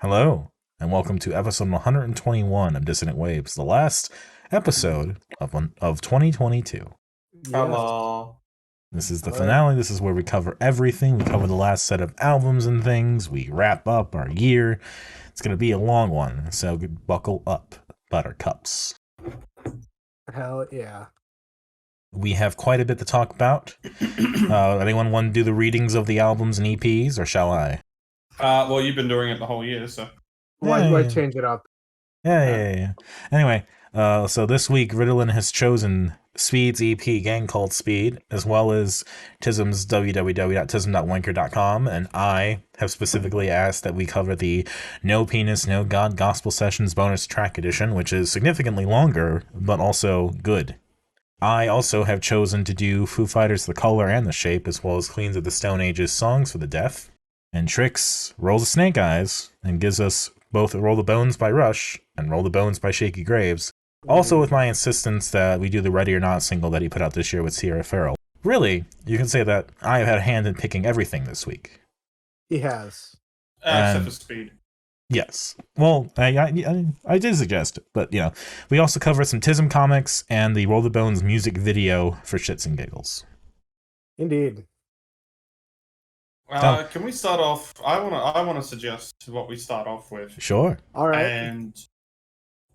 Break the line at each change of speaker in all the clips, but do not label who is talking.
Hello, and welcome to episode 121 of Dissonant Waves, the last episode of 2022.
Yes.
Hello.
This is the
All right.
finale. This is where we cover everything. We cover the last set of albums and things. We wrap up our year. It's going to be a long one, so buckle up, buttercups.
Hell yeah.
We have quite a bit to talk about. Anyone want to do the readings of the albums and EPs, or shall I?
Well, you've been doing it the whole year, so.
Why change it up?
Yeah. Anyway, so this week Ritalin has chosen Speed's EP Gang Called Speed, as well as TISM's www.tism.wanker.com, and I have specifically asked that we cover the No Penis, No God Gospel Sessions bonus track edition, which is significantly longer, but also good. I also have chosen to do Foo Fighters' The Color and the Shape, as well as Queens of the Stone Age's Songs for the Deaf. And Trix rolls a Snake Eyes and gives us both Roll the Bones by Rush and Roll the Bones by Shakey Graves. Also with my insistence that we do the Ready or Not single that he put out this year with Sierra Farrell. Really, you can say that I have had a hand in picking everything this week.
He has.
Except for Speed.
Yes. Well, I did suggest it, but we also covered some TISM comics and the Roll the Bones music video for shits and giggles.
Indeed.
Can we start off? I wanna suggest what we start off with.
Sure.
All right.
And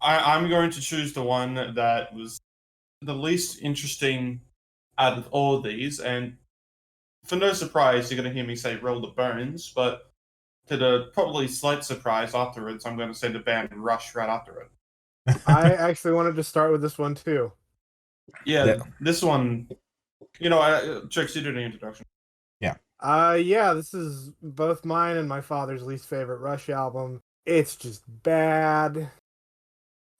I'm going to choose the one that was the least interesting out of all of these, and for no surprise, you're going to hear me say Roll the Bones, but to the probably slight surprise afterwards, I'm going to say the band Rush right after it.
I actually wanted to start with this one too.
Yeah, this one, Trix, you did an introduction.
Yeah, this is both mine and my father's least favorite Rush album. It's just bad.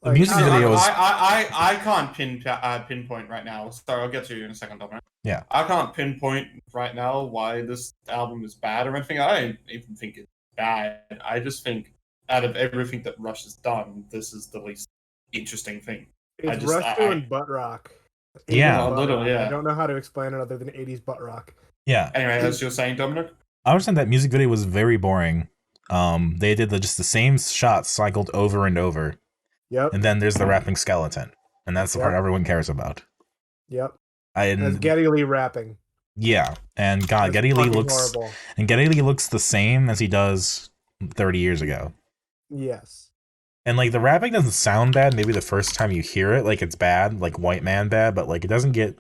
The music video is...
I can't pinpoint right now. Sorry, I'll get to you in a second, Dominic.
Yeah.
I can't pinpoint right now why this album is bad or anything. I don't even think it's bad. I just think out of everything that Rush has done, this is the least interesting thing.
It's Rush doing butt rock.
Yeah,
a little, yeah.
I don't know how to explain it other than 80s butt rock.
Yeah.
Anyway, as you're saying, Dominic?
I was saying that music video was very boring. They did just the same shots cycled over and over.
Yep.
And then there's the rapping skeleton. And that's the part everyone cares about.
Yep. That's Geddy Lee rapping.
Yeah. And God, Geddy Lee looks the same as he does 30 years ago.
Yes.
And the rapping doesn't sound bad maybe the first time you hear it, it's bad, like white man bad, but it doesn't get...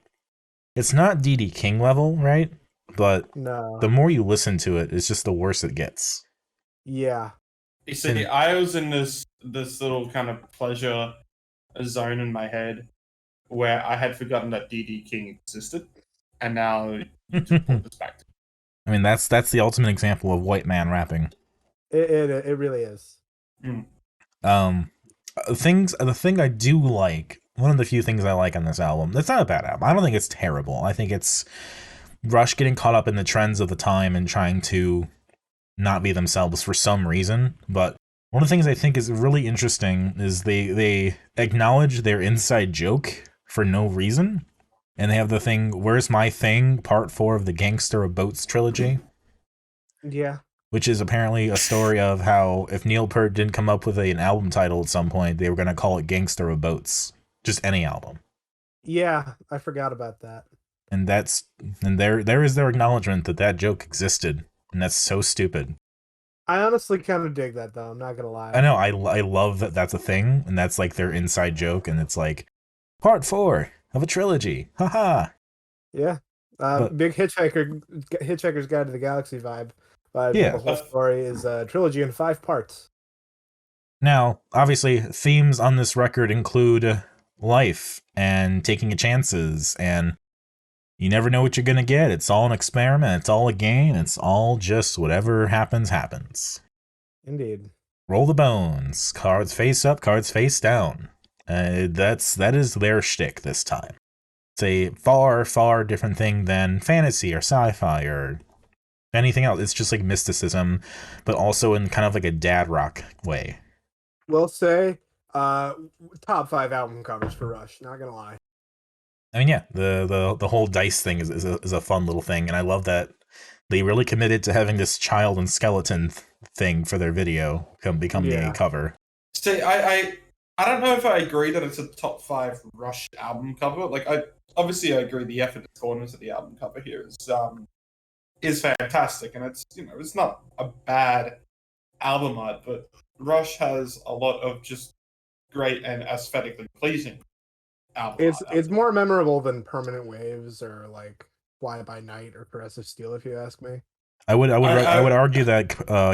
It's not D.D. King level, right? But
no.
The more you listen to it, it's just the worse it gets.
Yeah.
You see, I was in this little kind of pleasure zone in my head where I had forgotten that D.D. King existed, and now you just put this back to me.
I mean, that's the ultimate example of white man rapping.
It really is.
Mm.
The thing I do like, one of the few things I like on this album, it's not a bad album. I don't think it's terrible. I think it's Rush getting caught up in the trends of the time and trying to not be themselves for some reason. But one of the things I think is really interesting is they acknowledge their inside joke for no reason. And they have the thing, Where's My Thing, part 4 of the Gangster of Boats trilogy.
Yeah.
Which is apparently a story of how if Neil Peart didn't come up with an album title at some point, they were going to call it Gangster of Boats. Just any album.
Yeah, I forgot about that.
And there is their acknowledgement that joke existed. And that's so stupid.
I honestly kind of dig that, though. I'm not going to lie.
I know. I love that that's a thing. And that's their inside joke. And it's part 4 of a trilogy. Haha.
Yeah. Big Hitchhiker's Guide to the Galaxy vibe. But
yeah.
The whole story is a trilogy in 5 parts.
Now, obviously, themes on this record include life and taking chances, and you never know what you're going to get. It's all an experiment. It's all a game. It's all just whatever happens.
Indeed.
Roll the bones. Cards face up, cards face down. That is their shtick this time. It's a far, far different thing than fantasy or sci-fi or anything else. It's just mysticism, but also in kind of a dad rock way.
We'll say top 5 album covers for Rush, not gonna lie.
I mean, yeah, the whole dice thing is a fun little thing, and I love that they really committed to having this child and skeleton thing for their video become the cover.
See, I don't know if I agree that it's a top 5 Rush album cover. Like, I agree the effort that's gone into the album cover here is fantastic, and it's it's not a bad album art, but Rush has a lot of just great and aesthetically pleasing album art.
It's more memorable than Permanent Waves or like Fly By Night or Caressive Steel, if you ask me.
I would argue that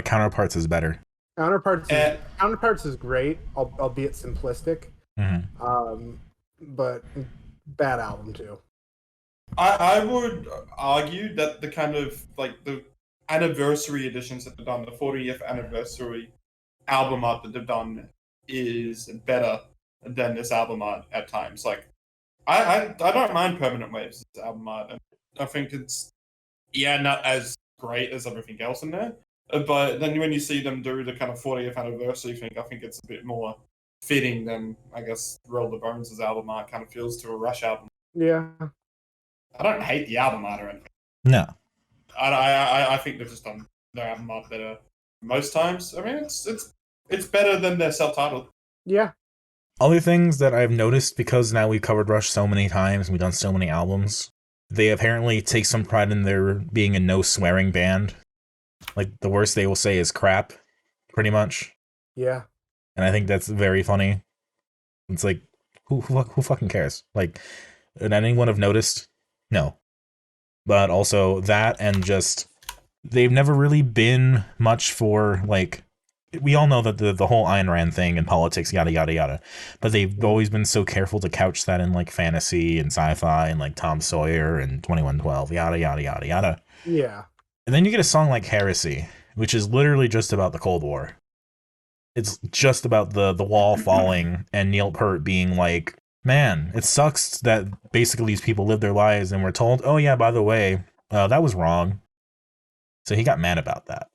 Counterparts is better.
Counterparts is great, albeit simplistic.
Mm-hmm.
But bad album too.
I would argue that the kind of like the anniversary editions that they've done, the 40th anniversary album art that they've done, is better than this album art at times. Like, I don't mind Permanent Waves' album art. I think it's not as great as everything else in there. But then when you see them do the kind of 40th anniversary thing, I think it's a bit more fitting than, I guess, Roll the Bones' album art kind of feels to a Rush album.
Yeah.
I don't hate the album art or anything.
No.
I think they've just done their album art better most times. I mean, it's better than their self-titled.
Yeah.
Other things that I've noticed, because now we've covered Rush so many times and we've done so many albums, they apparently take some pride in their being a no swearing band. Like, the worst they will say is crap, pretty much.
Yeah.
And I think that's very funny. It's like, who fucking cares? Like, would anyone have noticed? No. But also that, and just, they've never really been much for, like, we all know that the whole Ayn Rand thing and politics, yada, yada, yada. But they've always been so careful to couch that in, like, fantasy and sci-fi and, like, Tom Sawyer and 2112, yada, yada, yada, yada.
Yeah.
And then you get a song like Heresy, which is literally just about the Cold War. It's just about the wall falling and Neil Peart being like, man, it sucks that basically these people live their lives and we're told, oh yeah, by the way, that was wrong. So he got mad about that.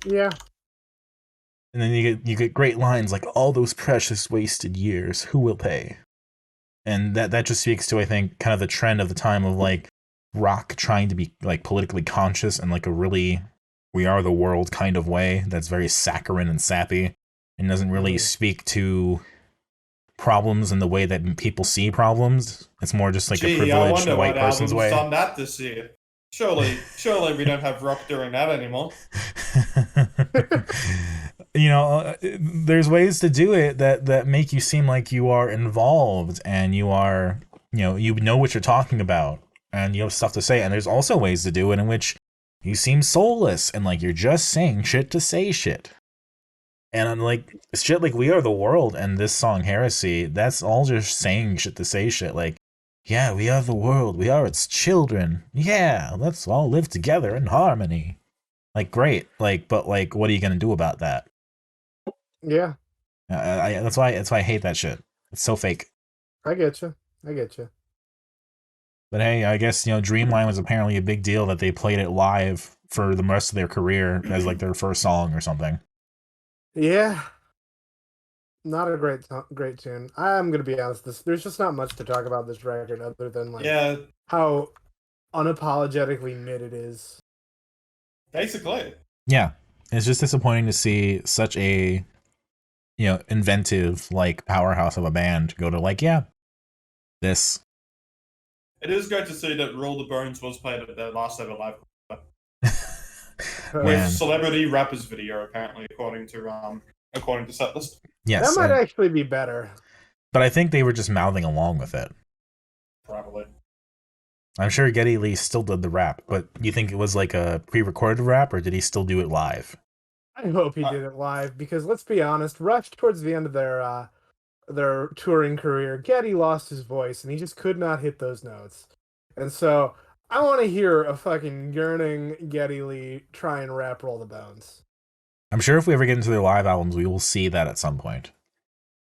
Yeah.
And then you get great lines like, all those precious wasted years, who will pay? And that just speaks to, I think, kind of the trend of the time of, like, rock trying to be, like, politically conscious and, like, a really we are the world kind of way that's very saccharine and sappy and doesn't really speak to problems in the way that people see problems. It's more just like a privileged white person's way.
Done that this year. Surely we don't have rock doing that anymore.
You know, there's ways to do it that make you seem like you are involved and you are, you know what you're talking about and you have stuff to say. And there's also ways to do it in which you seem soulless and like you're just saying shit to say shit. And I'm like, shit like We Are the World and this song Heresy, that's all just saying shit to say shit. Like, yeah, we are the world, we are its children. Yeah, let's all live together in harmony. Like, great. Like, but like, what are you gonna do about that?
Yeah.
That's why I hate that shit. It's so fake.
I get you.
But hey, I guess, Dreamline was apparently a big deal that they played it live for the rest of their career as like their first song or something.
Yeah. Not a great tune. I'm going to be honest, there's just not much to talk about this record other than like how unapologetically mid it is.
Basically.
Yeah. It's just disappointing to see such a inventive like powerhouse of a band go to like, yeah, this.
It is great to see that Roll the Bones was played at their last ever live with celebrity rappers video, apparently, according to Setlist.
Yes,
that might actually be better.
But I think they were just mouthing along with it.
Probably.
I'm sure Geddy Lee still did the rap, but you think it was like a pre-recorded rap, or did he still do it live?
I hope he did it live, because let's be honest, Rush towards the end of their touring career, Geddy lost his voice and he just could not hit those notes. And so I want to hear a fucking yearning Geddy Lee try and rap Roll the Bones.
I'm sure if we ever get into their live albums, we will see that at some point.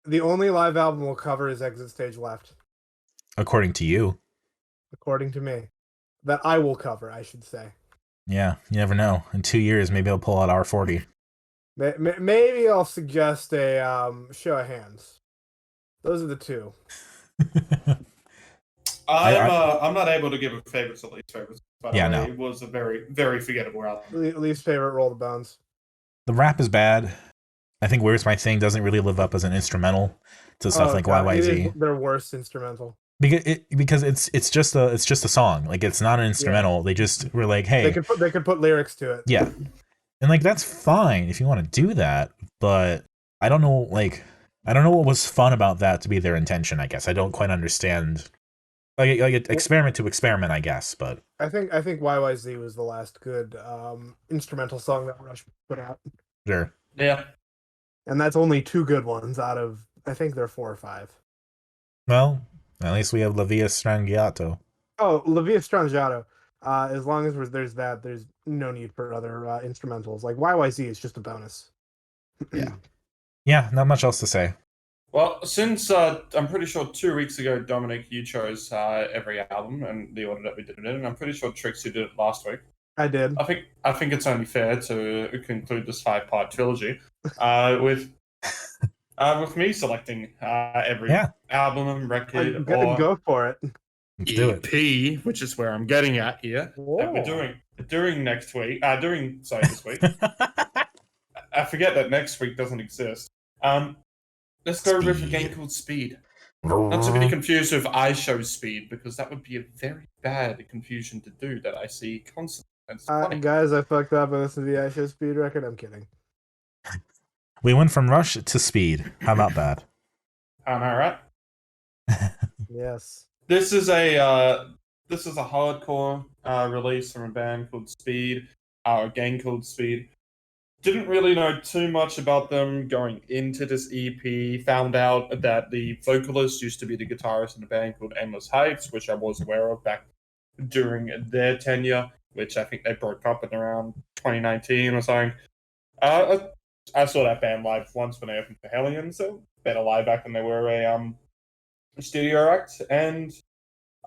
The only live album we'll cover is Exit Stage Left.
According to you.
According to me. That I will cover, I should say.
Yeah, you never know. In 2 years, maybe I'll pull out R40.
Maybe I'll suggest a show of hands. Those are the two.
I'm not able to give a favorites or least favorites, but
yeah, no.
It was a very, very forgettable album.
Least favorite, Roll the Bones.
the rap is bad. I think Where's My Thing doesn't really live up as an instrumental to stuff like
God, it is
YYZ.
their worst instrumental.
Because it's just a song. Like it's not an instrumental. They just were like, hey,
They could put lyrics to it.
yeah. And like that's fine if you want to do that, but I don't know what was fun about that to be their intention, I guess. I don't quite understand. Like experiment to experiment, I guess, but
I think YYZ was the last good instrumental song that Rush put out.
sure.
Yeah.
And that's only 2 good ones out of, I think there are 4 or 5.
Well, at least we have La Via Strangiato.
Oh, La Via Strangiato. As long as there's that, there's no need for other instrumentals. Like YYZ is just a bonus.
Yeah. Yeah, not much else to say.
Well, since I'm pretty sure 2 weeks ago, Dominic, you chose every album and the order that we did it in, and I'm pretty sure Trixie did it last week.
I did.
I think it's only fair to conclude this 5-part trilogy with me selecting every album, record, or
go for it.
Let's do it.
EP, which is where I'm getting at here. That we're doing during next week. This week. I forget that next week doesn't exist. Let's go with a game called Speed. Not to be confused with I Show Speed, because that would be a very bad confusion to do that I see constantly.
Guys, I fucked up and listened to the I Show Speed record. I'm kidding.
We went from Rush to Speed. How about that?
Am I right?
Yes.
This is a hardcore release from a band called Speed, a gang called Speed. Didn't really know too much about them going into this EP. Found out that the vocalist used to be the guitarist in a band called Endless Heights, which I was aware of back during their tenure, which I think they broke up in around 2019 or something. I saw that band live once when they opened for Hellion, so better live act than they were a studio act, and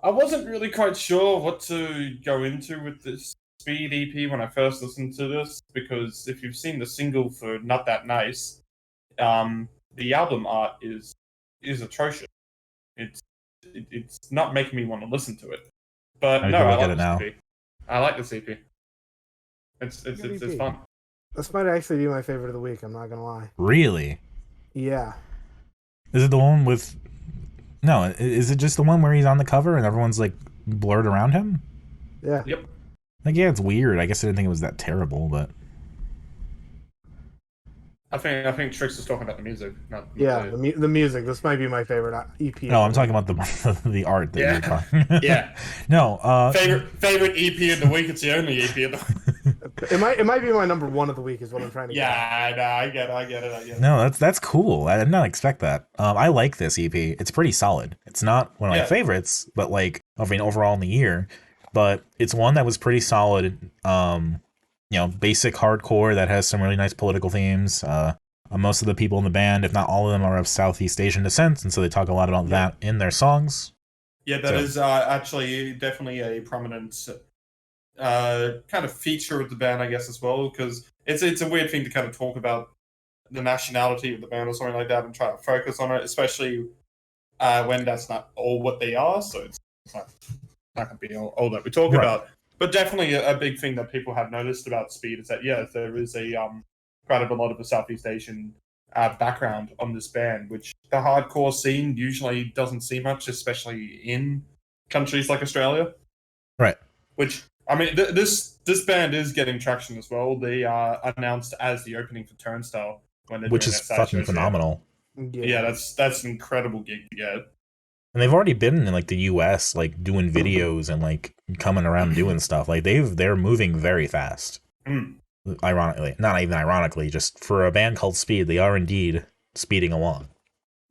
I wasn't really quite sure what to go into with this Speed EP when I first listened to this, because if you've seen the single for Not That Nice, the album art is atrocious. It's not making me want to listen to it. But I like this EP. I like this EP. It's fun.
This might actually be my favorite of the week, I'm not gonna lie.
Really?
Yeah.
Is it the one with... No, is it just the one where he's on the cover and everyone's like blurred around him?
Yeah.
Yep.
Like, yeah, it's weird. I guess I didn't think it was that terrible, but...
I think Trix is talking about the music.
The music. This might be my favorite EP.
No, I'm talking about the art that you're talking.
Yeah.
No.
Favorite EP of the week. It's the only EP of the
It might be my number 1 of the week is what I'm trying to get.
Yeah, no, I get it.
No, that's cool. I did not expect that. I like this EP. It's pretty solid. It's not one of my favorites, but like, overall in the year, but it's one that was pretty solid. Basic hardcore that has some really nice political themes. Most of the people in the band, if not all of them, are of Southeast Asian descent, and so they talk a lot about that in their songs.
Yeah, that is actually definitely a prominent kind of feature of the band, I guess, as well, because it's a weird thing to kind of talk about the nationality of the band or something like that and try to focus on it, especially when that's not all what they are, so it's not going to be all that we talk about. But definitely a big thing that people have noticed about Speed is that, there is a quite a lot of a Southeast Asian background on this band, which the hardcore scene usually doesn't see much, especially in countries like Australia.
Right.
Which, I mean, this band is getting traction as well. They are announced as the opening for Turnstile.
Which is fucking phenomenal.
Yeah, that's an incredible gig to get.
And they've already been in like the US, like doing videos and like coming around doing stuff. Like they're moving very fast. Ironically, not even ironically, just for a band called Speed, they are indeed speeding along.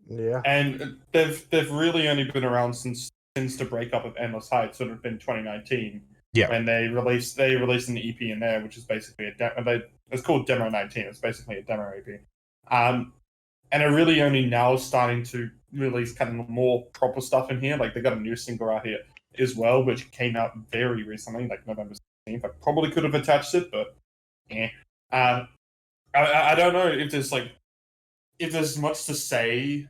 Yeah.
And they've really only been around since the breakup of Endless Heights, sort of been 2019.
Yeah.
When they released an EP in there, which is basically it's called Demo 19. It's basically a demo EP. And they're really only now starting to release kind of more proper stuff in here. Like, they got a new single out here as well, which came out very recently, like November 16th. I probably could have attached it, but I don't know if there's much to say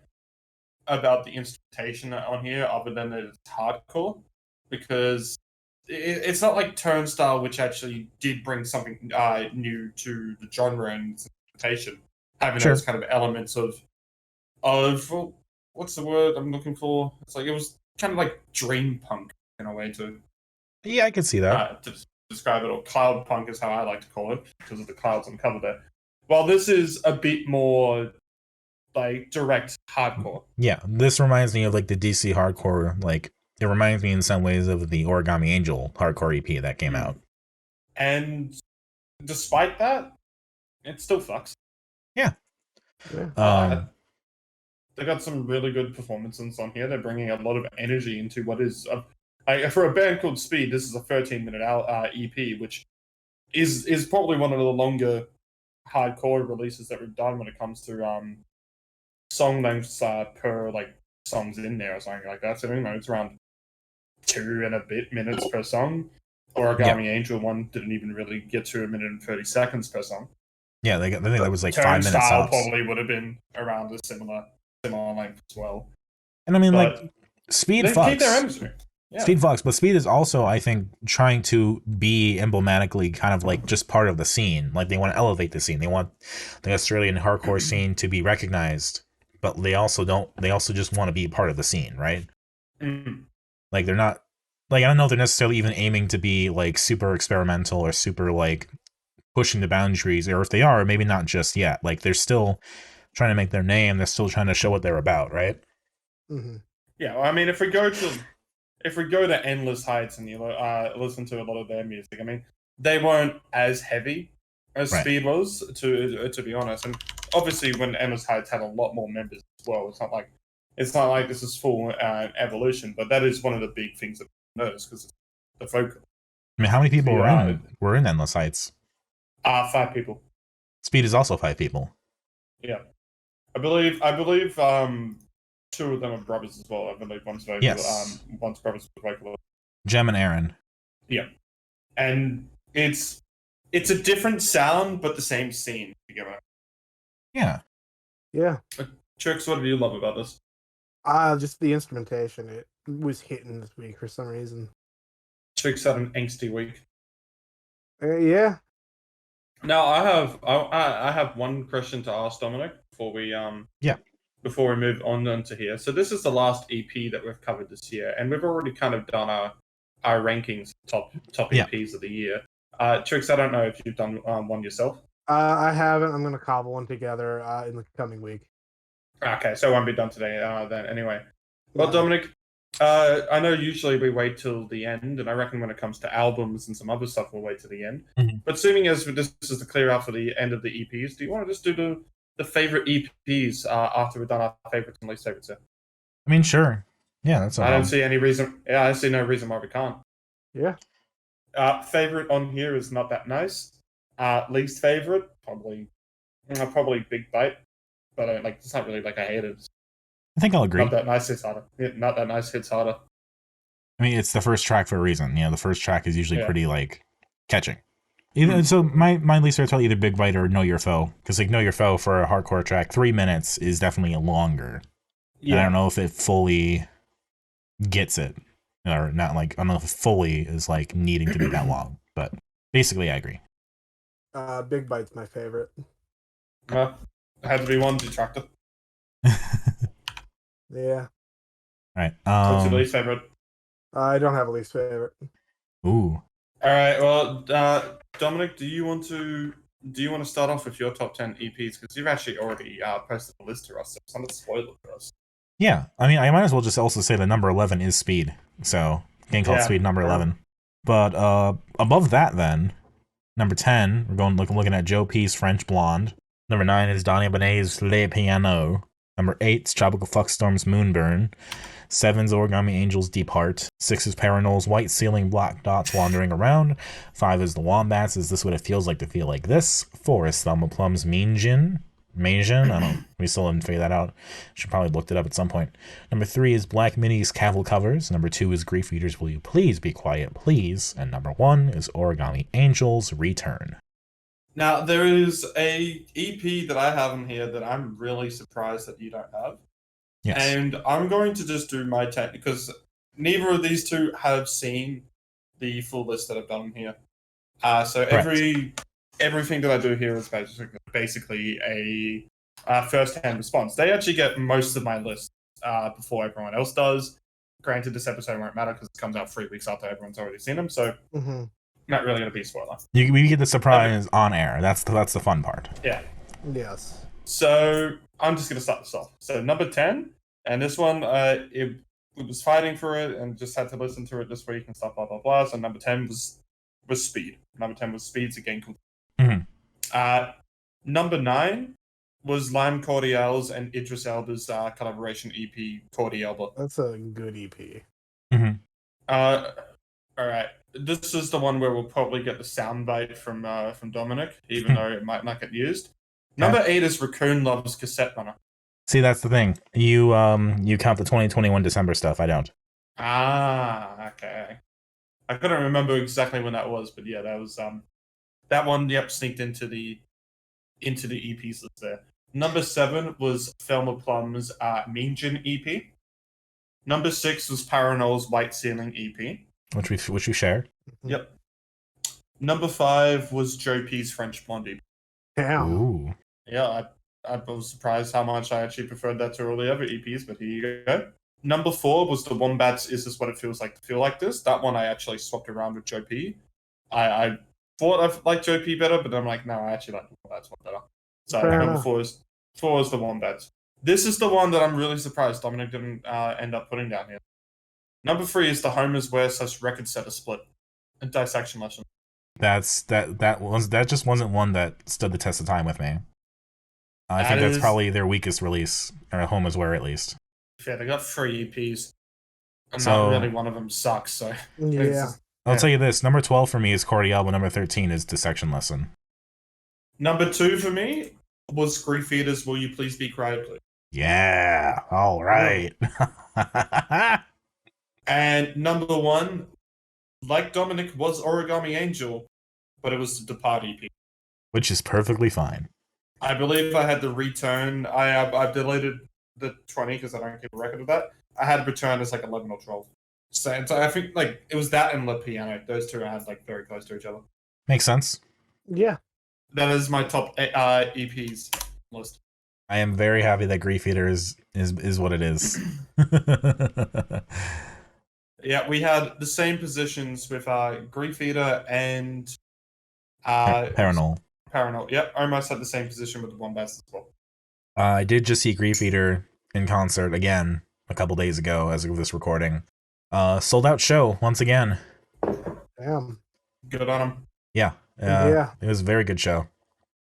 about the instrumentation on here other than that it's hardcore, because it's not like Turnstile, which actually did bring something new to the genre and interpretation, having
Sure.
those kind of elements of well, what's the word I'm looking for? It's like it was kind of like dream punk in a way
Yeah, I could see that.
to describe it, or cloud punk is how I like to call it because of the clouds on cover there. While this is a bit more like direct hardcore.
Yeah, this reminds me of like the DC hardcore. Like it reminds me in some ways of the Origami Angel hardcore EP that came out.
And despite that, it still fucks.
Yeah.
They got some really good performances on here. They're bringing a lot of energy into what is for a band called Speed. This is a 13-minute EP, which is probably one of the longer hardcore releases that we've done when it comes to song lengths per like songs in there or something like that. So it's around 2 and a bit minutes per song. Origami Angel one didn't even really get to 1 minute and 30 seconds per song.
Yeah, I think that was like 5 minutes.
Turnstile probably would have been around a similar length as well.
And I mean,
but
like, Speed
they
fucks.
keep their energy. Yeah.
Speed fucks, but Speed is also, I think, trying to be emblematically kind of like just part of the scene. Like they want to elevate the scene. They want the Australian hardcore scene to be recognized, but they also just want to be part of the scene, right? Like they're not, like I don't know if they're necessarily even aiming to be like super experimental or super like pushing the boundaries, or if they are, maybe not just yet. Like they're still trying to make their name. They're still trying to show what they're about, right?
Yeah, well, I mean, if we go to Endless Heights and you listen to a lot of their music, I mean, they weren't as heavy as Speed was, to be honest. And obviously, when Endless Heights had a lot more members as well, it's not like this is full evolution. But that is one of the big things that we notice because it's the vocal.
I mean, how many people were in Endless Heights?
5 people.
Speed is also 5 people.
Yeah, I believe 2 of them are brothers as well. I believe one's vocal.
Yes.
One's brothers vocal.
Jem and Aaron.
Yeah, and it's a different sound, but the same scene together.
Yeah.
Yeah.
Trix, what do you love about this?
Just the instrumentation. It was hitting this week for some reason.
Trix had an angsty week.
Yeah.
Now I have one question to ask Dominic before we move on to here. So this is the last EP that we've covered this year, and we've already kind of done our rankings, top EPs of the year. Trix, I don't know if you've done one yourself.
I haven't. I'm going to cobble one together in the coming week.
Okay, so it won't be done today then anyway. Well, Dominic, I know usually we wait till the end, and I reckon when it comes to albums and some other stuff, we'll wait till the end.
Mm-hmm.
But assuming as this is the clear out for the end of the EPs, do you want to just do the favorite EPs after we've done our favorites and least favorites here?
I mean, sure. Yeah, that's.
I don't see any reason. Yeah, I see no reason why we can't.
Yeah.
Favorite on here is Not That Nice. Least favorite probably Big Bite, but it's not really like I hate it.
I think I'll agree.
Not That Nice hits harder. Not That Nice hits harder.
I mean, it's the first track for a reason. You know, the first track is usually pretty like catching. So my least favorite is either Big Bite or Know Your Foe, because like Know Your Foe for a hardcore track, 3 minutes is definitely longer. Yeah. And I don't know if it fully gets it, or not. Like I don't know if it fully is like needing to be that long, but basically I agree.
Big Bite's my favorite.
Well, it had to be one detractor.
Yeah.
All right.
What's your least favorite?
I don't have a least favorite.
Ooh.
All right. Well, Dominic, do you want to start off with your top 10 EPs, because you've actually already posted a list to us, so it's not a spoiler for us.
Yeah. I mean, I might as well just also say that number 11 is Speed. So, game called Speed number 11. But above that, then number 10, we're looking at Joe P's French Blonde. Number 9 is Donny Benet's Le Piano. Number 8 is Tropical Fuckstorm's Moonburn. 7's Origami Angel's Deep Heart. 6 is Paranol's White Ceiling Black Dots Wandering Around. 5 is The Wombats. Is This What It Feels Like to Feel Like This? 4 is Thelma Plum's Mean Jin. I don't. We still haven't figured that out. Should probably looked it up at some point. Number 3 is Black Mini's Cavil Covers. Number 2 is Grief Eaters Will You Please Be Quiet Please. And number 1 is Origami Angel's Return.
Now, there is a EP that I have in here that I'm really surprised that you don't have.
Yes.
And I'm going to just do my 10, because neither of these two have seen the full list that I've done here. So
Correct.
everything that I do here is basically a first-hand response. They actually get most of my list before everyone else does. Granted, this episode won't matter because it comes out 3 weeks after everyone's already seen them, so not really going to be a spoiler.
We get the surprise on air. That's the fun part.
Yeah.
Yes.
So I'm just going to start this off. So number 10, and this one, it was fighting for it and just had to listen to it this week and stuff, blah, blah, blah. So number 10 was Speed. Number 10 was Speed's again. Number 9 was Lime Cordial's and Idris Elba's collaboration EP, Cordial.
That's a good EP.
All right. This is the one where we'll probably get the soundbite from Dominic, even though it might not get used. Number 8 is Raccoon Love's Cassette Runner.
See, that's the thing. You count the 2021 December stuff. I don't.
Okay. I couldn't remember exactly when that was, but yeah, that was that one. Yep, sneaked into the EPs list there. Number 7 was Thelma Plum's Mean Gin EP. Number 6 was Paranol's White Ceiling EP,
which we shared.
Yep. Number 5 was Joe P's French Blonde EP.
Damn.
Ooh.
Yeah, I was surprised how much I actually preferred that to all the other EPs, but here you go. Number 4 was the Wombats Is This What It Feels Like to Feel Like This. That one I actually swapped around with Joe P. I thought I liked Joe P better, but I'm like, no, I actually like the Wombats one better. So number 4 is the Wombats. This is the one that I'm really surprised Dominic didn't end up putting down here. Number 3 is the Homer's Where// Record Setter Split. A dissection lesson.
That just wasn't one that stood the test of time with me. I think that's probably their weakest release, or Homer's Where at least.
Yeah, they got 3 EPs. And not really one of them sucks, so...
Yeah.
I'll tell you this, number 12 for me is Cordial, but number 13 is Dissection Lesson.
Number 2 for me was Grief Eaters, Will You Please Be Quiet, Please?
Yeah, all right.
And number 1, like Dominic, was Origami Angel, but it was the Depart EP.
Which is perfectly fine.
I believe I had to return. I've deleted the 20 because I don't keep a record of that. I had to return as like 11 or 12. So I think like it was that and Le Piano. Those two I had like very close to each other.
Makes sense.
Yeah.
That is my top EPs list.
I am very happy that Grief Eater is what it is.
Yeah, we had the same positions with Grief Eater and
Paranol.
Yep, almost had the same position with the Wombats as well.
I did just see Grief Eater in concert again a couple days ago as of this recording. Sold out show once again.
Damn.
Good on him.
Yeah.
Yeah.
It was a very good show.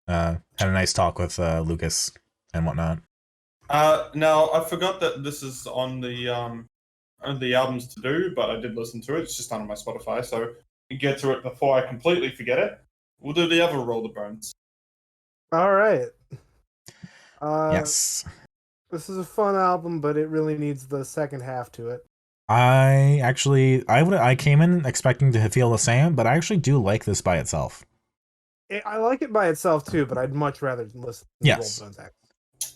Had a nice talk with Lucas and whatnot.
Now I forgot that this is on the albums to do, but I did listen to it. It's just not on my Spotify, so to get to it before I completely forget it, we'll do the other Roll the Bones.
All right.
Yes.
This is a fun album, but it really needs the second half to it.
I came in expecting to feel the same, but I actually do like this by itself.
I like it by itself too, but I'd much rather listen to Roll the Bones act.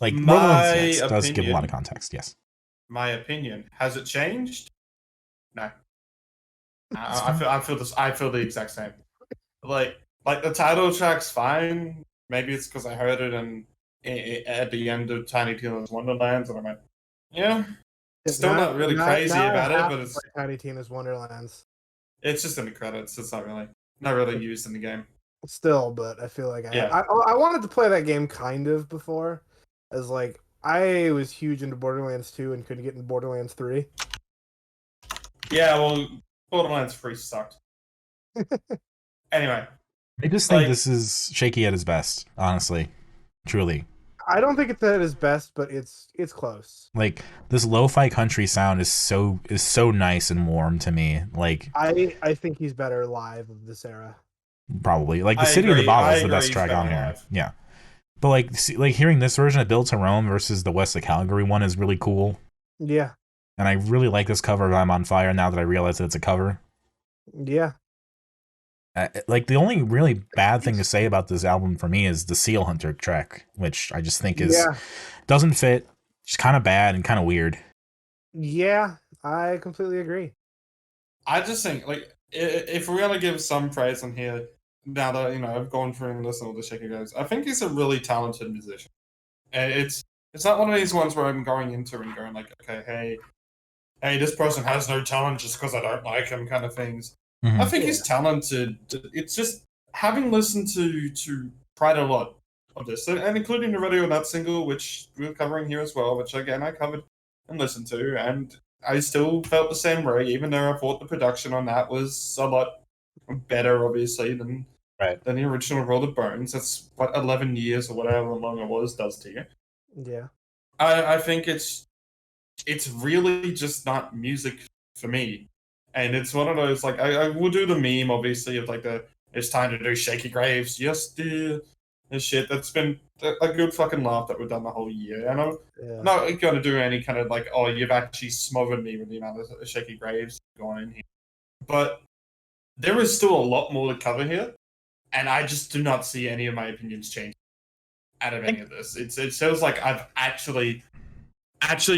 Like Roll the Bones does give a lot of context, yes.
My opinion. Has it changed? No. I feel the exact same. Like the title track's fine. Maybe it's because I heard it at the end of Tiny Tina's Wonderlands, and I went, yeah. Still not really crazy about it, but it's
like Tiny Tina's Wonderlands.
It's just in the credits. It's not really used in the game.
Still, but I feel like I wanted to play that game kind of before, as like I was huge into Borderlands 2 and couldn't get into Borderlands 3.
Yeah, well, Borderlands 3 sucked. Anyway.
I just think this is Shakey at his best, honestly. Truly.
I don't think it's at his best, but it's close.
Like this lo-fi country sound is so nice and warm to me. Like
I think he's better live of this era.
Probably. Like the City of the Bottle is the best track on here. Yeah. But like hearing this version of Built to Rome versus the West of Calgary one is really cool.
Yeah. And
I really like this cover of I'm on Fire now that I realize that it's a cover.
Yeah.
Like the only really bad thing to say about this album for me is the Seal Hunter track, which I just think doesn't fit. Just kind of bad and kind of weird.
Yeah, I completely agree.
I just think like if we're gonna give some praise on here, now that I've gone through and listened to all the Shakey Graves, I think he's a really talented musician. And it's not one of these ones where I'm going into and going like, okay, hey, this person has no talent just because I don't like him, kind of things.
Mhm.
I think he's talented. It's just having listened to quite a lot of this, and including the radio on that single, which we're covering here as well, which again I covered and listened to, and I still felt the same way, even though I thought the production on that was a lot better, obviously, than the original Roll the Bones. That's what 11 years or whatever long it was does to you.
Yeah.
I think it's really just not music for me. And it's one of those, like, I will do the meme, obviously, of like it's time to do Shakey Graves. Yes, dear. This shit. That's been a good fucking laugh that we've done the whole year. And I'm not going to do any kind of like, oh, you've actually smothered me with the amount of Shakey Graves going in here. But there is still a lot more to cover here. And I just do not see any of my opinions change out of any of this. It feels like I've actually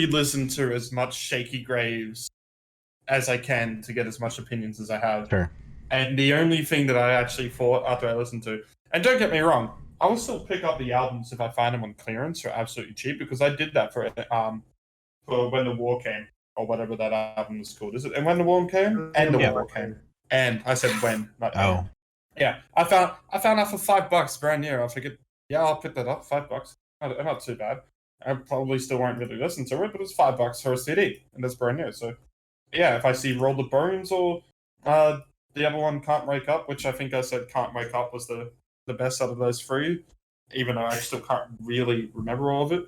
listened to as much Shakey Graves as I can to get as much opinions as I have.
Sure.
And the only thing that I actually thought after I listened to, and don't get me wrong, I will still pick up the albums if I find them on clearance for absolutely cheap, because I did that for When the War Came, or whatever that album was called. Is it And When the War Came? And the War Came. And I said when, not
Oh.
Yeah, I found that for $5 brand new. I figured, yeah, I'll pick that up. $5, not too bad. I probably still won't really listen to it, but it's $5 for a CD, and that's brand new. So, yeah, if I see Roll the Bones or the other one, Can't Wake Up, which I think I said Can't Wake Up was the best out of those three, even though I still can't really remember all of it.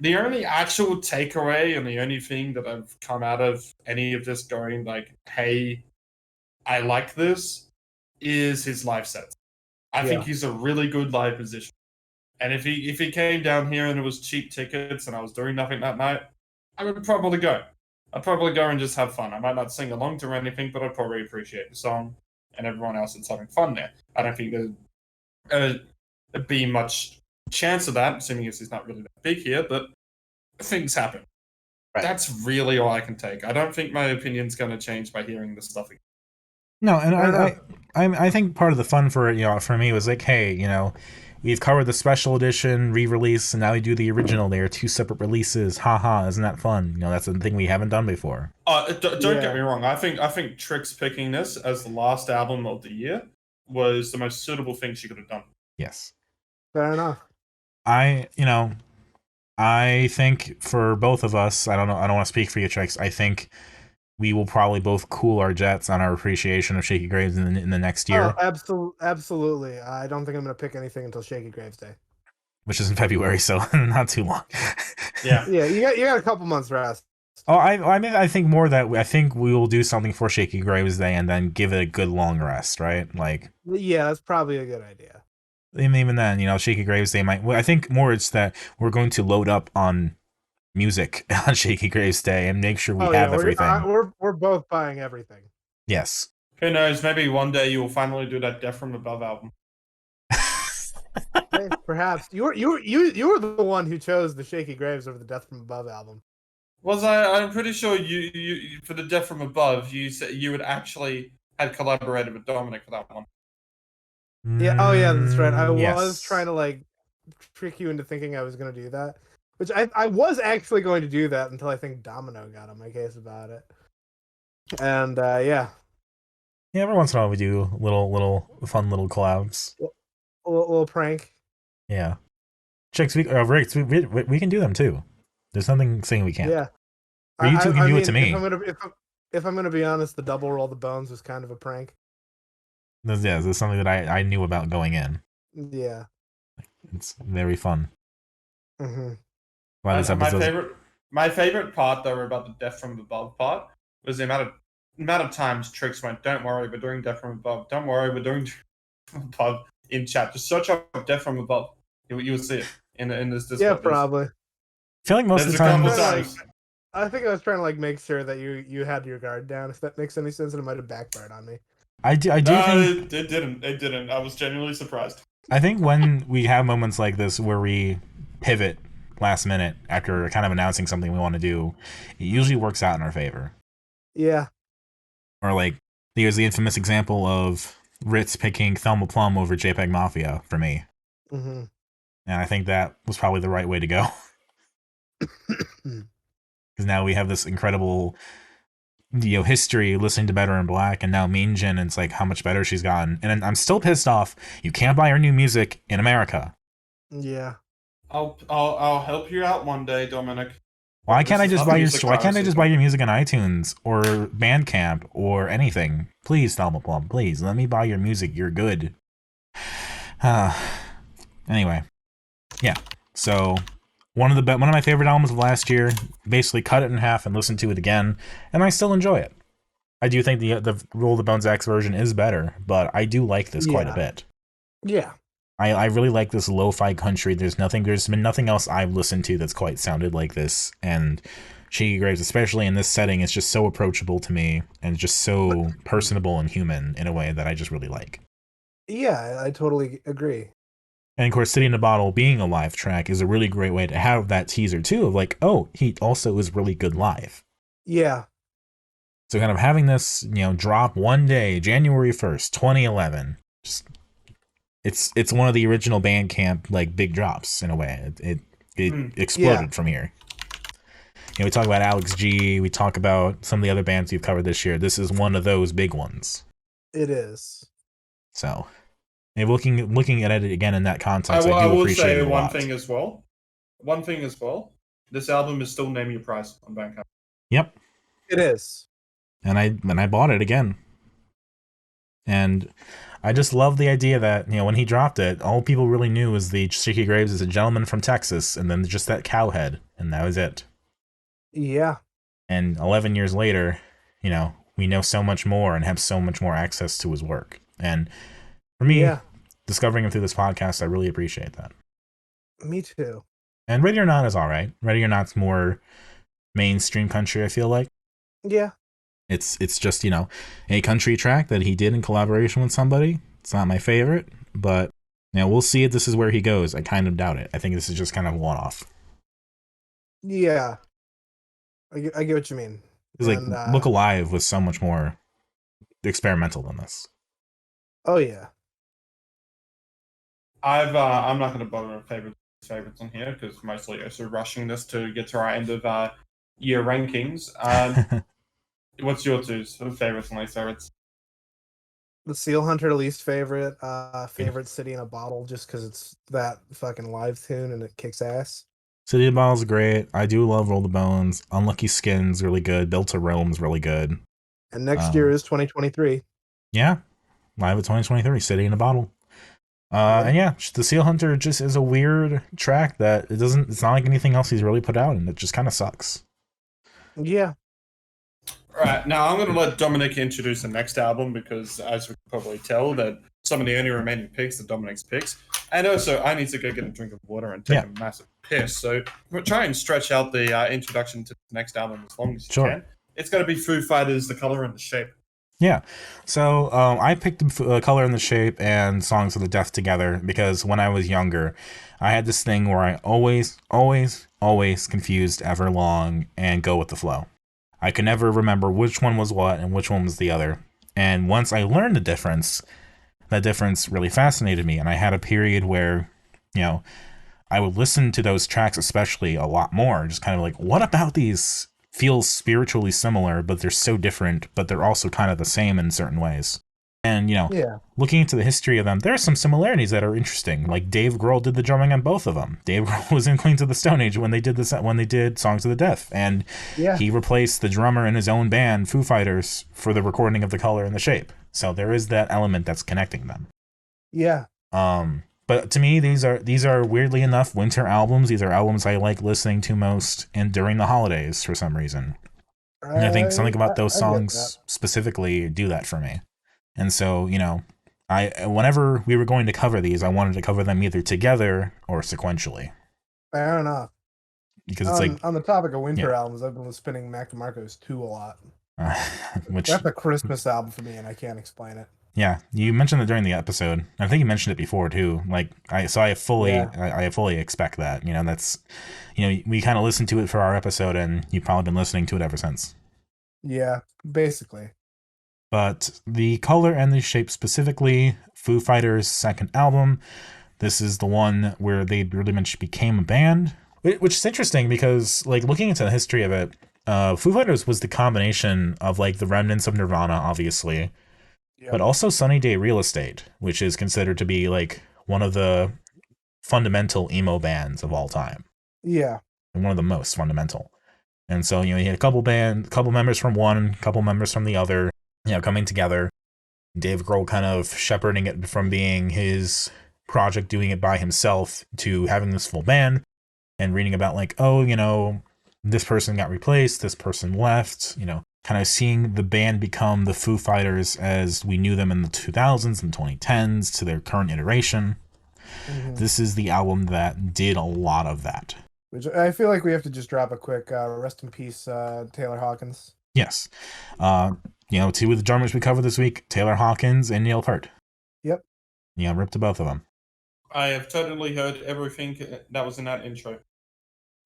The only actual takeaway and the only thing that I've come out of any of this going like, hey, I like this, is his live sets. I think he's a really good live musician. And if he came down here and it was cheap tickets and I was doing nothing that night, I would probably go. I'd probably go and just have fun. I might not sing along to anything, but I'd probably appreciate the song and everyone else that's having fun there. I don't think there'd be much chance of that, assuming he's not really that big here, but things happen. Right. That's really all I can take. I don't think my opinion's going to change by hearing this stuff again.
No, and I think part of the fun for it, for me was like, hey, we've covered the special edition re-release, and now we do the original. They are two separate releases. Haha, isn't that fun? That's a thing we haven't done before.
Don't get me wrong. I think Trix picking this as the last album of the year was the most suitable thing she could have done.
Yes.
Fair enough.
I think for both of us, I don't want to speak for you, Trix. I think we will probably both cool our jets on our appreciation of Shakey Graves in the next year.
Oh, absolutely. I don't think I'm going to pick anything until Shakey Graves Day,
which is in February, so not too long.
Yeah.
You got a couple months rest.
Oh, I think more that I think we will do something for Shakey Graves Day and then give it a good long rest, right? Like,
yeah, that's probably a good idea.
Even then, Shakey Graves Day might. I think more it's that we're going to load up on music on Shakey Graves Day and make sure we have everything.
We're both buying everything.
Yes.
Who knows? Maybe one day you will finally do that Death from Above album.
Hey, perhaps you were the one who chose the Shakey Graves over the Death from Above album.
Was I? I'm pretty sure you for the Death from Above you said you had actually had collaborated with Dominic for that one.
Yeah. Oh yeah, that's right. I
yes.
was trying to trick you into thinking I was going to do that. Which I was actually going to do that until I think Domino got on my case about it. And yeah.
Yeah, every once in a while we do little fun little collabs.
A little prank.
Yeah. Chicks, we can do them too. There's nothing saying we can't.
Yeah.
Or you two can do it to me.
If I'm gonna be honest, the double roll the bones was kind of a prank.
There's something that I knew about going in.
Yeah.
It's very fun.
Mm-hmm.
My favorite part though about the Death from Above part was the amount of times Trix went, "Don't worry, we're doing Death from Above. Don't worry, we're doing Death from Above." In chat, just search up Death from Above. You will see it in this Discord.
Yeah, probably.
I feel like most of the time.
I think I was trying to make sure that you had your guard down. If that makes any sense, and it might have backfired on me.
I do think
it didn't. I was genuinely surprised.
I think when we have moments like this where we pivot last minute after kind of announcing something we want to do, it usually works out in our favor.
Yeah.
Or there's the infamous example of Ritz picking Thelma Plum over JPEG Mafia for me.
Mm-hmm.
And I think that was probably the right way to go. Because now we have this incredible, history listening to Better in Black, and now Mean Jin, and it's like how much better she's gotten. And I'm still pissed off. You can't buy her new music in America.
Yeah.
I'll help you out one day, Dominic.
Why can't I just buy your Why can't I just buy your
music?
music on iTunes or Bandcamp or anything? Please, Thelma Plum, please let me buy your music. You're good. Anyway, yeah. So one of my favorite albums of last year. Basically, cut it in half and listen to it again, and I still enjoy it. I do think the Roll the Bones X version is better, but I do like this quite a bit.
Yeah.
I really like this lo-fi country. There's been nothing else I've listened to that's quite sounded like this, and Shakey Graves, especially in this setting, is just so approachable to me and just so personable and human in a way that I just really like.
Yeah, I totally agree.
And of course, City in a Bottle being a live track is a really great way to have that teaser too of like, oh, he also is really good live.
Yeah.
So kind of having this, drop one day, January 1st, 2011, just it's one of the original Bandcamp like big drops in a way. It exploded from here. We talk about Alex G. We talk about some of the other bands we've covered this year. This is one of those big ones.
It is.
So, and looking at it again in that context,
I will
appreciate
say
it a
one
lot.
thing as well. One thing as well. This album is still Name Your Price on Bandcamp.
Yep.
It is.
And I bought it again. And I just love the idea that, when he dropped it, all people really knew was the Shakey Graves is a gentleman from Texas, and then just that cow head, and that was it.
Yeah.
And 11 years later, we know so much more and have so much more access to his work. And for me, discovering him through this podcast, I really appreciate that.
Me too.
And Ready or Not is all right. Ready or Not's more mainstream country, I feel like.
Yeah.
It's just, a country track that he did in collaboration with somebody. It's not my favorite, but we'll see if this is where he goes. I kind of doubt it. I think this is just kind of one-off.
Yeah. I get what you mean.
Because Look Alive was so much more experimental than this.
Oh yeah.
I'm not going to bother with favorites on here because mostly also rushing this to get to our end of year rankings. What's your two favorites and least favorites?
The Seal Hunter least favorite. Favorite City in a Bottle just because it's that fucking live tune and it kicks ass.
City in a Bottle's great. I do love Roll the Bones. Unlucky Skin's really good. Built to Rome's really good.
And next year is 2023.
Yeah. Live at 2023. City in a Bottle. And yeah, the Seal Hunter just is a weird track that it's not like anything else he's really put out, and it just kind of sucks.
Yeah.
All right, now I'm going to let Dominic introduce the next album because, as we can probably tell, that some of the only remaining picks are Dominic's picks. And also, I need to go get a drink of water and take a massive piss. So we'll try and stretch out the introduction to the next album as long as you can. It's going to be Foo Fighters, The Color and the Shape.
Yeah. So I picked Color and the Shape and Songs of the Deaf together because when I was younger, I had this thing where I always confused Everlong and Go With the Flow. I could never remember which one was what and which one was the other. And once I learned the difference, that difference really fascinated me. And I had a period where, I would listen to those tracks especially a lot more. Just kind of like, what about these feels spiritually similar, but they're so different, but they're also kind of the same in certain ways. And, looking into the history of them, there are some similarities that are interesting. Like Dave Grohl did the drumming on both of them. Dave Grohl was in Queens of the Stone Age when they did Songs of the Deaf, and he replaced the drummer in his own band, Foo Fighters, for the recording of The Color and the Shape. So there is that element that's connecting them.
Yeah.
But to me, these are weirdly enough winter albums. These are albums I like listening to most and during the holidays for some reason. And I think something about those songs specifically do that for me. And so, whenever we were going to cover these, I wanted to cover them either together or sequentially.
Fair enough.
Because it's
on the topic of winter albums, I've been spinning Mac DeMarco's 2 a lot. That's a Christmas album for me, and I can't explain it.
Yeah, you mentioned it during the episode. I think you mentioned it before too. I fully expect that. That's, we kind of listened to it for our episode, and you've probably been listening to it ever since.
Yeah, basically.
But the color and the shape specifically, Foo Fighters' second album, this is the one where they really much became a band, which is interesting because, like, looking into the history of it, Foo Fighters was the combination of, like, the remnants of Nirvana, obviously,
Yep.
but also Sunny Day Real Estate, which is considered to be, like, one of the fundamental emo bands of all time.
Yeah.
And one of the most fundamental. And so, you had a couple members from one, couple members from the other, coming together. Dave Grohl kind of shepherding it from being his project, doing it by himself, to having this full band, and reading about, like, this person got replaced, this person left, kind of seeing the band become the Foo Fighters as we knew them in the 2000s and 2010s to their current iteration.
Mm-hmm.
This is the album that did a lot of that.
Which I feel like we have to just drop a quick rest in peace, Taylor Hawkins.
Yes. Two of the drummers we covered this week, Taylor Hawkins and Neil Peart.
Yep.
Ripped to both of them.
I have totally heard everything that was in that intro.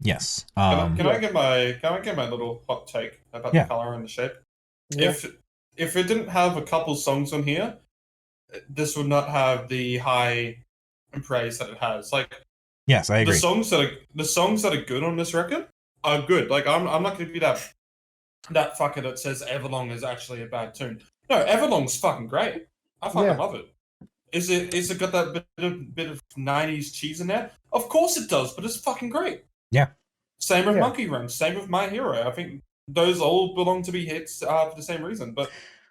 Yes.
Can I get my little hot take about the color and the shape?
Yeah.
If it didn't have a couple songs on here, this would not have the high praise that it has. Like,
yes, I agree.
The songs that are good on this record are good. Like, I'm not gonna be that fucker that says Everlong is actually a bad tune. No, Everlong's fucking great. I fucking love it. Is it got that bit of 90s cheese in there? Of course it does, but it's fucking great.
Yeah.
Same with Monkey Wrench, same with My Hero. I think those all belong to be hits for the same reason. But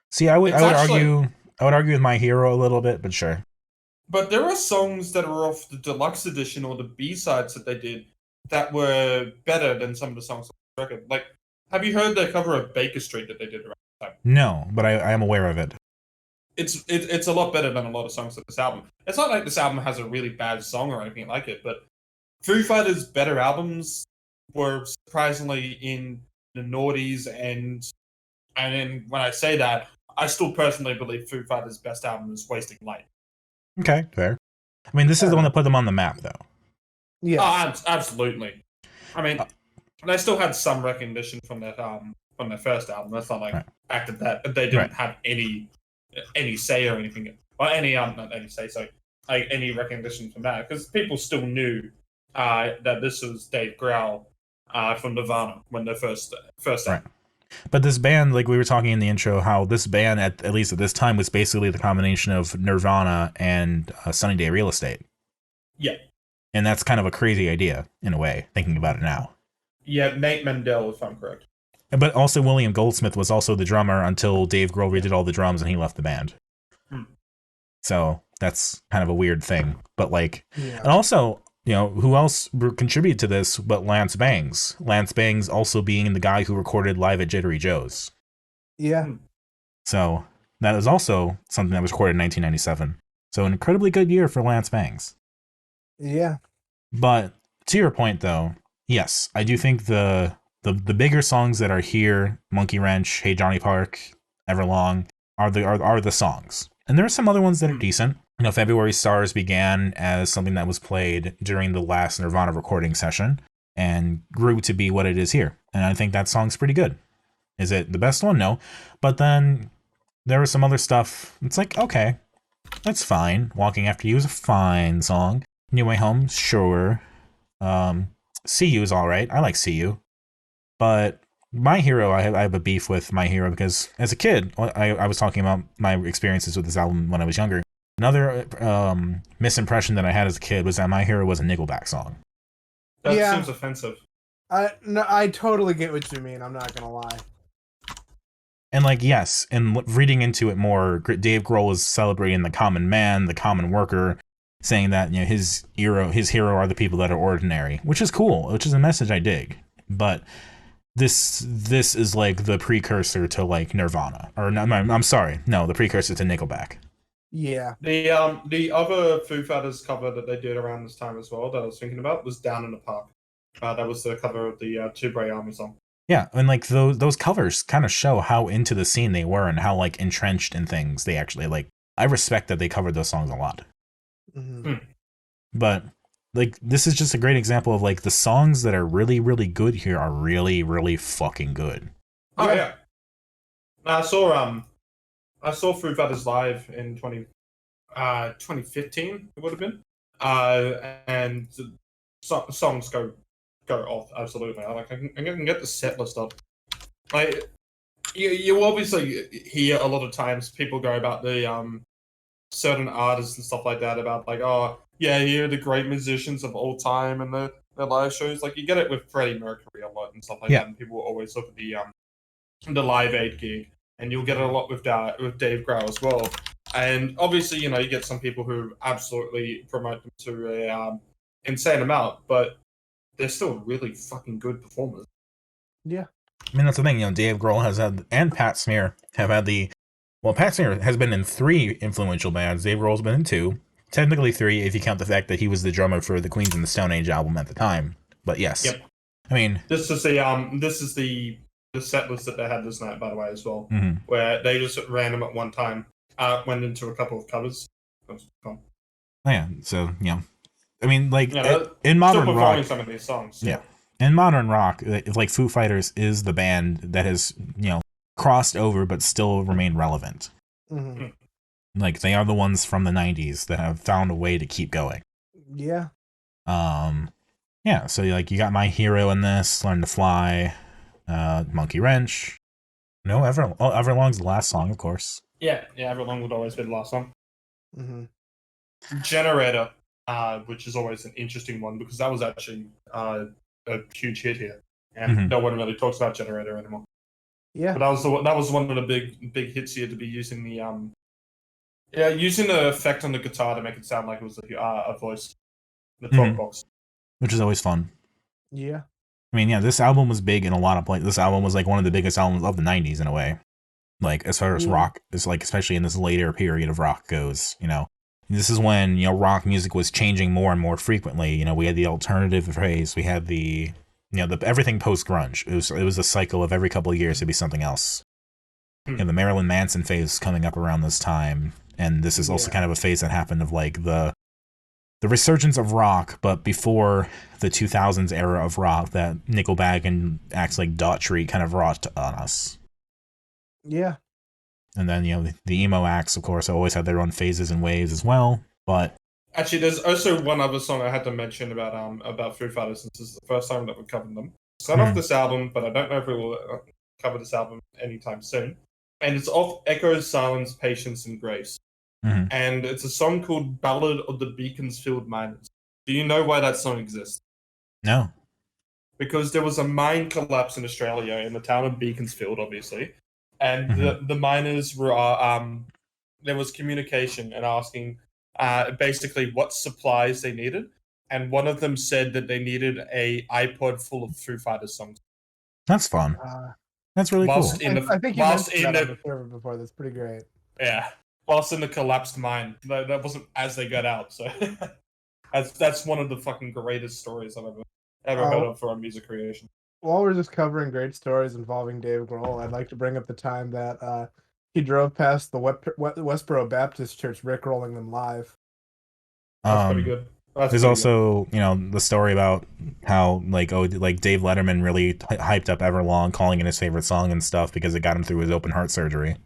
see, I would argue with My Hero a little bit, but sure.
But there are songs that are off the deluxe edition or the B-sides that they did that were better than some of the songs on the record. Like, have you heard the cover of Baker Street that they did around the time?
No, but I am aware of it.
It's a lot better than a lot of songs of this album. It's not like this album has a really bad song or anything like it, but Foo Fighters' better albums were surprisingly in the noughties, and then when I say that, I still personally believe Foo Fighters' best album is Wasting Light.
Okay, fair. I mean, this is the one that put them on the map, though.
Yeah, absolutely. I mean, they still had some recognition from their first album. That's not like back to that they didn't have any say or anything, or not any say, sorry, like any recognition from that, because people still knew that this was Dave Grohl from Nirvana when they first album.
But this band, like we were talking in the intro, how this band, at least at this time, was basically the combination of Nirvana and Sunny Day Real Estate.
Yeah.
And that's kind of a crazy idea, in a way, thinking about it now.
Yeah, Nate Mendel, if I'm correct.
But also William Goldsmith was also the drummer until Dave Grohl redid all the drums and he left the band. So that's kind of a weird thing. But and also, who else contributed to this but Lance Bangs? Lance Bangs also being the guy who recorded Live at Jittery Joe's.
Yeah.
So that is also something that was recorded in 1997. So an incredibly good year for Lance Bangs.
Yeah.
But to your point, though, yes, I do think the bigger songs that are here, Monkey Wrench, Hey Johnny Park, Everlong, are the songs. And there are some other ones that are decent. February Stars began as something that was played during the last Nirvana recording session and grew to be what it is here. And I think that song's pretty good. Is it the best one? No. But then there was some other stuff. It's like, okay, that's fine. Walking After You is a fine song. New Way Home, sure. See You is all right. I like See You. But My Hero, I have a beef with My Hero because as a kid, I was talking about my experiences with this album when I was younger. Another misimpression that I had as a kid was that My Hero was a Nickelback song.
That seems offensive.
I totally get what you mean. I'm not going to lie.
And yes, and reading into it more, Dave Grohl is celebrating the common man, the common worker, saying that his hero are the people that are ordinary, which is cool, which is a message I dig. But this is like the precursor to Nirvana, or no, I'm sorry, no, the precursor to Nickelback.
Yeah.
The other Foo Fighters cover that they did around this time as well that I was thinking about was Down in the Park. That was the cover of the Two Bray Army song.
Yeah, and those covers kind of show how into the scene they were and how entrenched in things they actually I respect that they covered those songs a lot.
Mm-hmm.
But this is just a great example of the songs that are really, really good here are really, really fucking good.
Oh yeah. I saw I saw Foo Fighters live in 2015. It would have been, and the songs go off absolutely. I can get the set list up. Like you obviously hear a lot of times people go about the certain artists and stuff like that about like, oh yeah, here are the great musicians of all time and the live shows. Like you get it with Freddie Mercury a lot and stuff like that, and people always look at the Live Aid gig, and you'll get it a lot with Dave Grohl as well. And obviously, you get some people who absolutely promote them to a insane amount, but they're still really fucking good performers.
Yeah.
I mean, that's the thing, Dave Grohl has had, and Pat Smear have had Pat Smear has been in 3 influential bands. Dave Grohl's been in 2. Technically 3 if you count the fact that he was the drummer for the Queens and the Stone Age album at the time. But yes.
Yep.
I mean,
this is the set list that they had this night, by the way, as well, where they just random at one time went into a couple of covers.
Oh, yeah, so I mean, like
still
in modern
performing
rock,
some of these songs.
Yeah, in modern rock, like Foo Fighters is the band that has crossed over but still remained relevant.
Mm-hmm.
Like they are the ones from the '90s that have found a way to keep going.
Yeah.
Yeah. So like you got My Hero in this, Learn to Fly, Monkey Wrench. No, Everlong's the last song, of course.
Yeah. Everlong would always be the last song.
Mm-hmm.
Generator, which is always an interesting one because that was actually a huge hit here, and no one really talks about Generator anymore.
Yeah,
but that was one of the big hits here to be using using the effect on the guitar to make it sound like it was a voice, the talk box,
which is always fun.
Yeah,
I mean, this album was big in a lot of places. This album was like one of the biggest albums of the '90s in a way. Like as far as rock is like, especially in this later period of rock goes, This is when, rock music was changing more and more frequently. We had the alternative phase. We had the everything post-grunge. It was a cycle of every couple of years it'd be something else. The Marilyn Manson phase coming up around this time. And this is also kind of a phase that happened of like the resurgence of rock, but before the 2000s era of rock that Nickelback and acts like Daughtry kind of wrought on us.
Yeah.
And then, the emo acts, of course, always had their own phases and waves as well. But
actually, there's also one other song I had to mention about Foo Fighters, since this is the first time that we've covered them. It's not off this album, but I don't know if we will cover this album anytime soon. And it's off Echoes, Silence, Patience, and Grace. And it's a song called Ballad of the Beaconsfield Miners. Do you know why that song exists?
No.
Because there was a mine collapse in Australia in the town of Beaconsfield, obviously. And the miners were, there was communication and asking basically what supplies they needed. And one of them said that they needed a iPod full of Foo Fighters songs.
That's fun. That's really cool.
I think you mentioned that on the server before. That's pretty great.
Yeah. Whilst in the collapsed mine. That wasn't as they got out. So that's one of the fucking greatest stories I've ever heard of for our music creation.
While we're just covering great stories involving Dave Grohl, I'd like to bring up the time that he drove past the Westboro Baptist Church rickrolling them live.
That's pretty good.
There's also, the story about how Dave Letterman really hyped up Everlong, calling it his favorite song and stuff because it got him through his open heart surgery.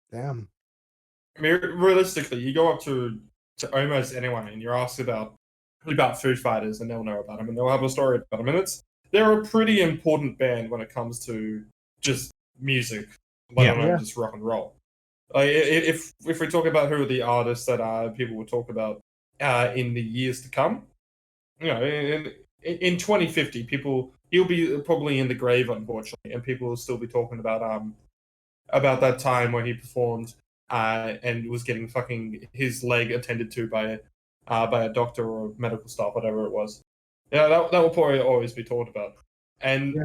Damn.
I mean, realistically, you go up to almost anyone and you're asked about Foo Fighters, and they'll know about them and they'll have a story about them. And they're a pretty important band when it comes to just music, let alone just rock and roll. Like if we talk about who are the artists that people will talk about in the years to come, in 2050, he'll be probably in the grave, unfortunately, and people will still be talking about that time where he performed and was getting fucking his leg attended to by a doctor or medical staff, whatever it was. Yeah, that will probably always be talked about. And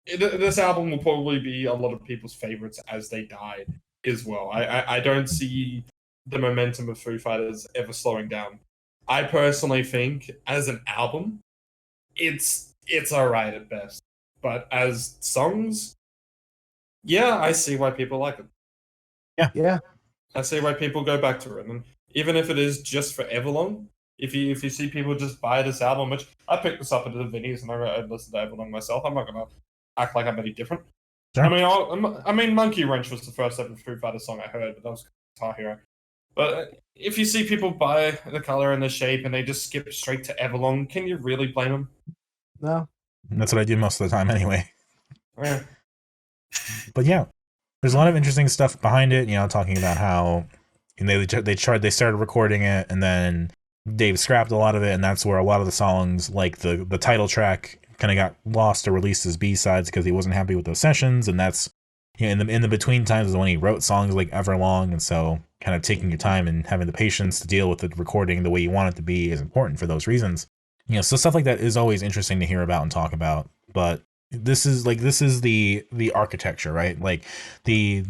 this album will probably be a lot of people's favorites as they die as well. I don't see the momentum of Foo Fighters ever slowing down. I personally think, as an album, it's alright at best. But as songs, I see why people like it.
Yeah.
I see why people go back to it. And even if it is just for Everlong, if you see people just buy this album, which I picked this up at the Vinnies and I listened to Everlong myself, I'm not going to act like I'm any different.
Sure.
I mean, Monkey Wrench was the first ever Foo Fighters song I heard, but that was Guitar Hero. But if you see people buy the color and the shape and they just skip straight to Everlong, can you really blame them?
No.
That's what I do most of the time anyway.
Yeah.
But yeah, there's a lot of interesting stuff behind it. You know, talking about how they started recording it, and then Dave scrapped a lot of it, and that's where a lot of the songs, like the title track, kind of got lost or released as B-sides because he wasn't happy with those sessions, and that's, you know, in the between times is when he wrote songs like Everlong, and so kind of taking your time and having the patience to deal with the recording the way you want it to be is important for those reasons. You know, so stuff like that is always interesting to hear about and talk about. But this is the architecture, right? Like the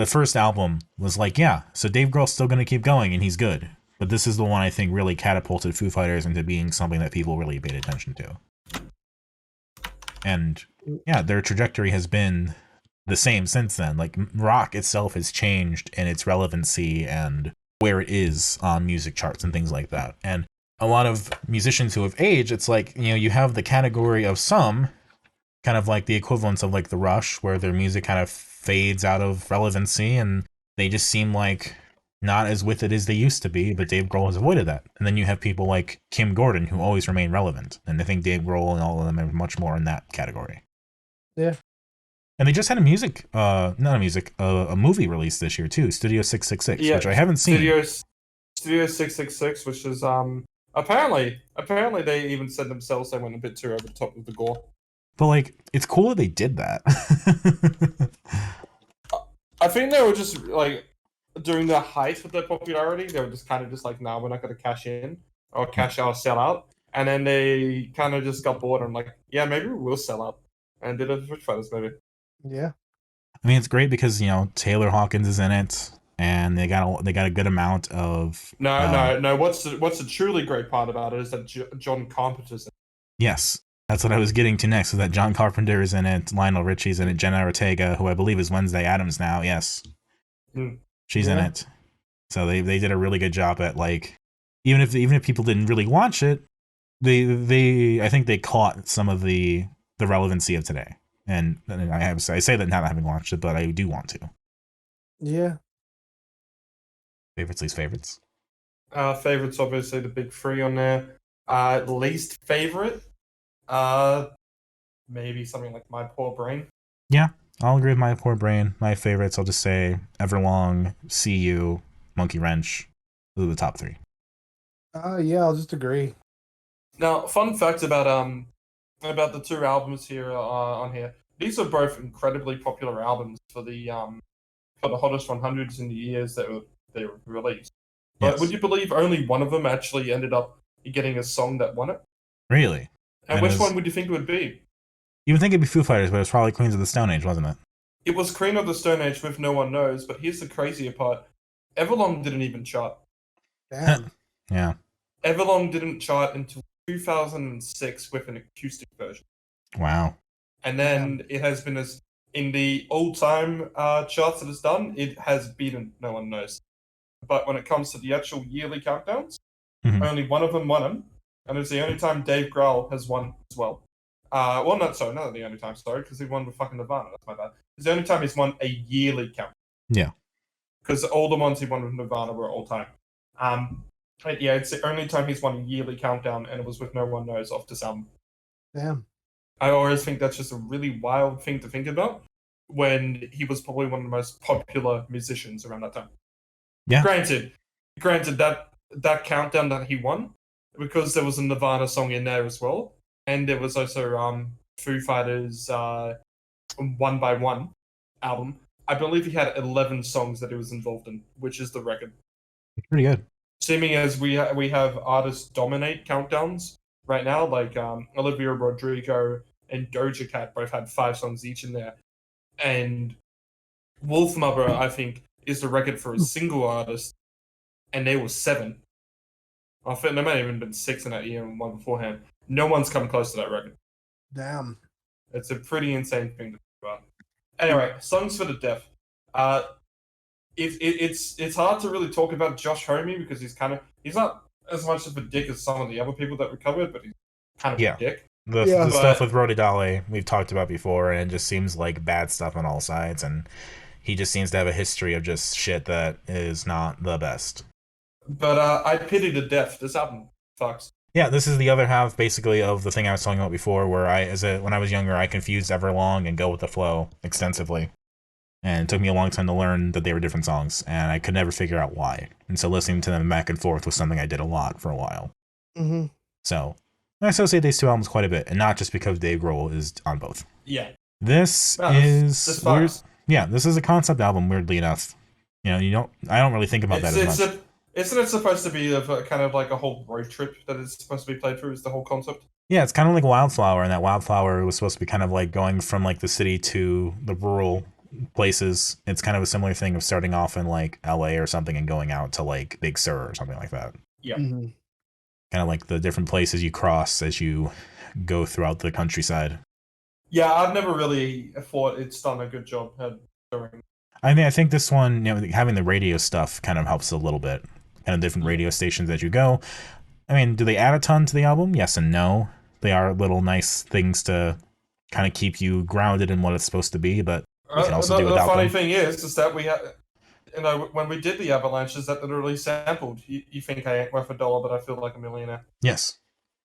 first album was like, yeah, so Dave Grohl's still gonna keep going and he's good. But this is the one I think really catapulted Foo Fighters into being something that people really paid attention to. And yeah, their trajectory has been the same since then. Like, rock itself has changed in its relevancy and where it is on music charts and things like that. And a lot of musicians who have aged, it's like, you know, you have the category of some, kind of like the equivalents of like the Rush, where their music kind of fades out of relevancy and they just seem like not as with it as they used to be, but Dave Grohl has avoided that. And then you have people like Kim Gordon who always remain relevant, and I think Dave Grohl and all of them are much more in that category.
Yeah.
And they just had a movie release this year too, Studio 666, which I haven't seen.
Studio 666, which is apparently they even said themselves they went a bit too over the top with the gore.
But like, it's cool that they did that.
I think they were just like, during the height of their popularity, they were just kind of just like, nah, we're not going to cash in or cash our sellout. And then they kind of just got bored and like, yeah, maybe we will sell out, and did a Foo Fighters movie.
Yeah.
I mean, it's great because, you know, Taylor Hawkins is in it, and they got a good amount of.
No. What's the truly great part about it is that John Carpenter's in it.
Yes, that's what I was getting to next. Is that John Carpenter is in it, Lionel Richie's in it, Jenna Ortega, who I believe is Wednesday Addams now. Yes, she's in it. So they did a really good job at, like, even if people didn't really watch it, I think they caught some of the relevancy of today. And I say that not having watched it, but I do want to.
Yeah.
Favorites, least favorites.
Favorites, obviously the big three on there. Least favorite, maybe something like My Poor Brain.
Yeah, I'll agree with My Poor Brain. My favorites, I'll just say Everlong, See You, Monkey Wrench. Those are the top three.
Yeah, I'll just agree.
Now, fun fact about the two albums here on here. These are both incredibly popular albums for the hottest 100s in the years they were released. But
Yes.
would you believe only one of them actually ended up getting a song that won it?
Really?
And which one would you think it would be?
You would think it'd be Foo Fighters, but it was probably Queens of the Stone Age, wasn't it?
It was Queen of the Stone Age with No One Knows, but here's the crazier part. Everlong didn't even chart.
Damn.
Yeah.
Everlong didn't chart until 2006 with an acoustic version.
Wow.
And then it has been in the all-time charts that it's done, it has beaten No One Knows. But when it comes to the actual yearly countdowns, only one of them won them, and it's the only time Dave Grohl has won as well. Not the only time, because he won with fucking Nirvana. That's my bad. It's the only time he's won a yearly count.
Yeah.
Because all the ones he won with Nirvana were all time. It's the only time he's won a yearly countdown, and it was with No One Knows off this album.
Damn.
I always think that's just a really wild thing to think about, when he was probably one of the most popular musicians around that time.
Yeah.
Granted that countdown that he won, because there was a Nirvana song in there as well, and there was also Foo Fighters' One by One album. I believe he had 11 songs that he was involved in, which is the record.
Pretty good.
Seeming as we have artists dominate countdowns right now, like Olivia Rodrigo and Doja Cat both had 5 songs each in there. And Wolf Mother, I think, is the record for a single artist, and they were 7. I think there might have even been 6 in that year and 1 beforehand. No one's come close to that record.
Damn.
It's a pretty insane thing to think about. Anyway, songs for the deaf. It's hard to really talk about Josh Homme because he's not as much of a dick as some of the other people that we covered, but he's kind of a dick.
The stuff
But
with Rhodidale we've talked about before, and it just seems like bad stuff on all sides, and he just seems to have a history of just shit that is not the best.
I pity to death. This album fucks.
Yeah, this is the other half, basically, of the thing I was talking about before, where when I was younger, I confused Everlong and Go With The Flow extensively. And it took me a long time to learn that they were different songs, and I could never figure out why. And so listening to them back and forth was something I did a lot for a while.
Mm-hmm.
So I associate these two albums quite a bit, and not just because Dave Grohl is on both.
Yeah.
This
No,
is
this
weird.
fucks.
Yeah, this is a concept album, weirdly enough. I don't really think about that as much.
Isn't it supposed to be kind of like a whole road trip that it's supposed to be played through? Is the whole concept?
Yeah, it's kind of like Wildflower, and that Wildflower was supposed to be kind of like going from like the city to the rural places. It's kind of a similar thing of starting off in like LA or something and going out to like Big Sur or something like that.
Yeah.
Mm-hmm.
Kind of like the different places you cross as you go throughout the countryside.
Yeah, I've never really thought it's done a good job at doing.
I think this one, having the radio stuff kind of helps a little bit. Kind of different radio stations as you go. I mean, do they add a ton to the album? Yes and no. They are little nice things to kind of keep you grounded in what it's supposed to be, but you can also do
The
without
funny
them.
thing is that we had, when we did the Avalanches, that literally sampled. You think I ain't worth $1, but I feel like a millionaire.
Yes.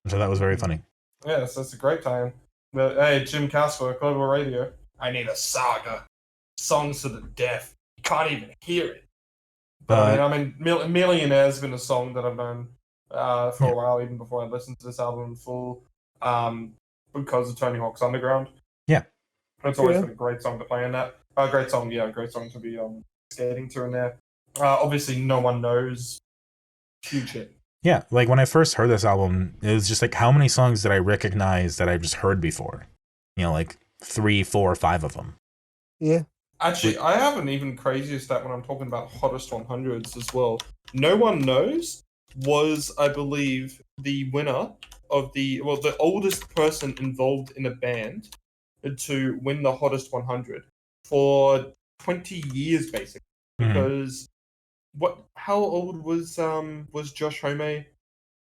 So that was very funny.
Yes, that's a great time. But hey, Jim Casper, Global Radio. I need a saga. Songs to the death. You can't even hear it. But I mean, Millionaire has been a song that I've known for a while, even before I listened to this album in full, because of Tony Hawk's Underground.
Yeah.
It's always been a great song to play in that. Great song to be skating to in there. Obviously, No One Knows. Huge hit.
Yeah, like when I first heard this album, it was just like, how many songs did I recognize that I've just heard before? Like 3, 4, 5 of them.
Yeah.
Actually, I have an even crazier stat when I'm talking about hottest 100s as well. No One Knows was, I believe, the winner of the oldest person involved in a band to win the hottest 100 for 20 years, basically. Because how old was Josh Homme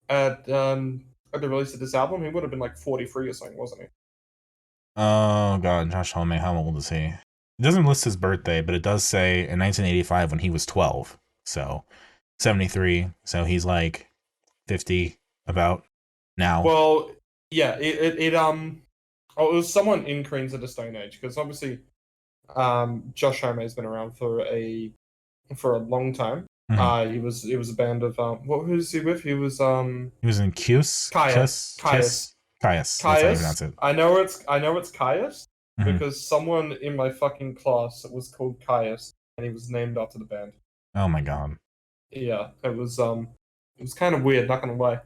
at the release of this album? He would have been like 43 or something, wasn't he?
Oh god, Josh Homme, how old is he? It doesn't list his birthday, but it does say in 1985 when he was 12. So 73. So he's like 50 about now.
Well, yeah, it was someone in Queens of the Stone Age, because obviously Josh Homme has been around for a long time.
Mm-hmm.
He was a band of what was he with? He was
in Caius.
Caius.
That's how you pronounce it.
I know it's Caius
Mm-hmm.
because someone in my fucking class was called Caius and he was named after the band.
Oh my god.
Yeah, it was kind of weird, not gonna lie.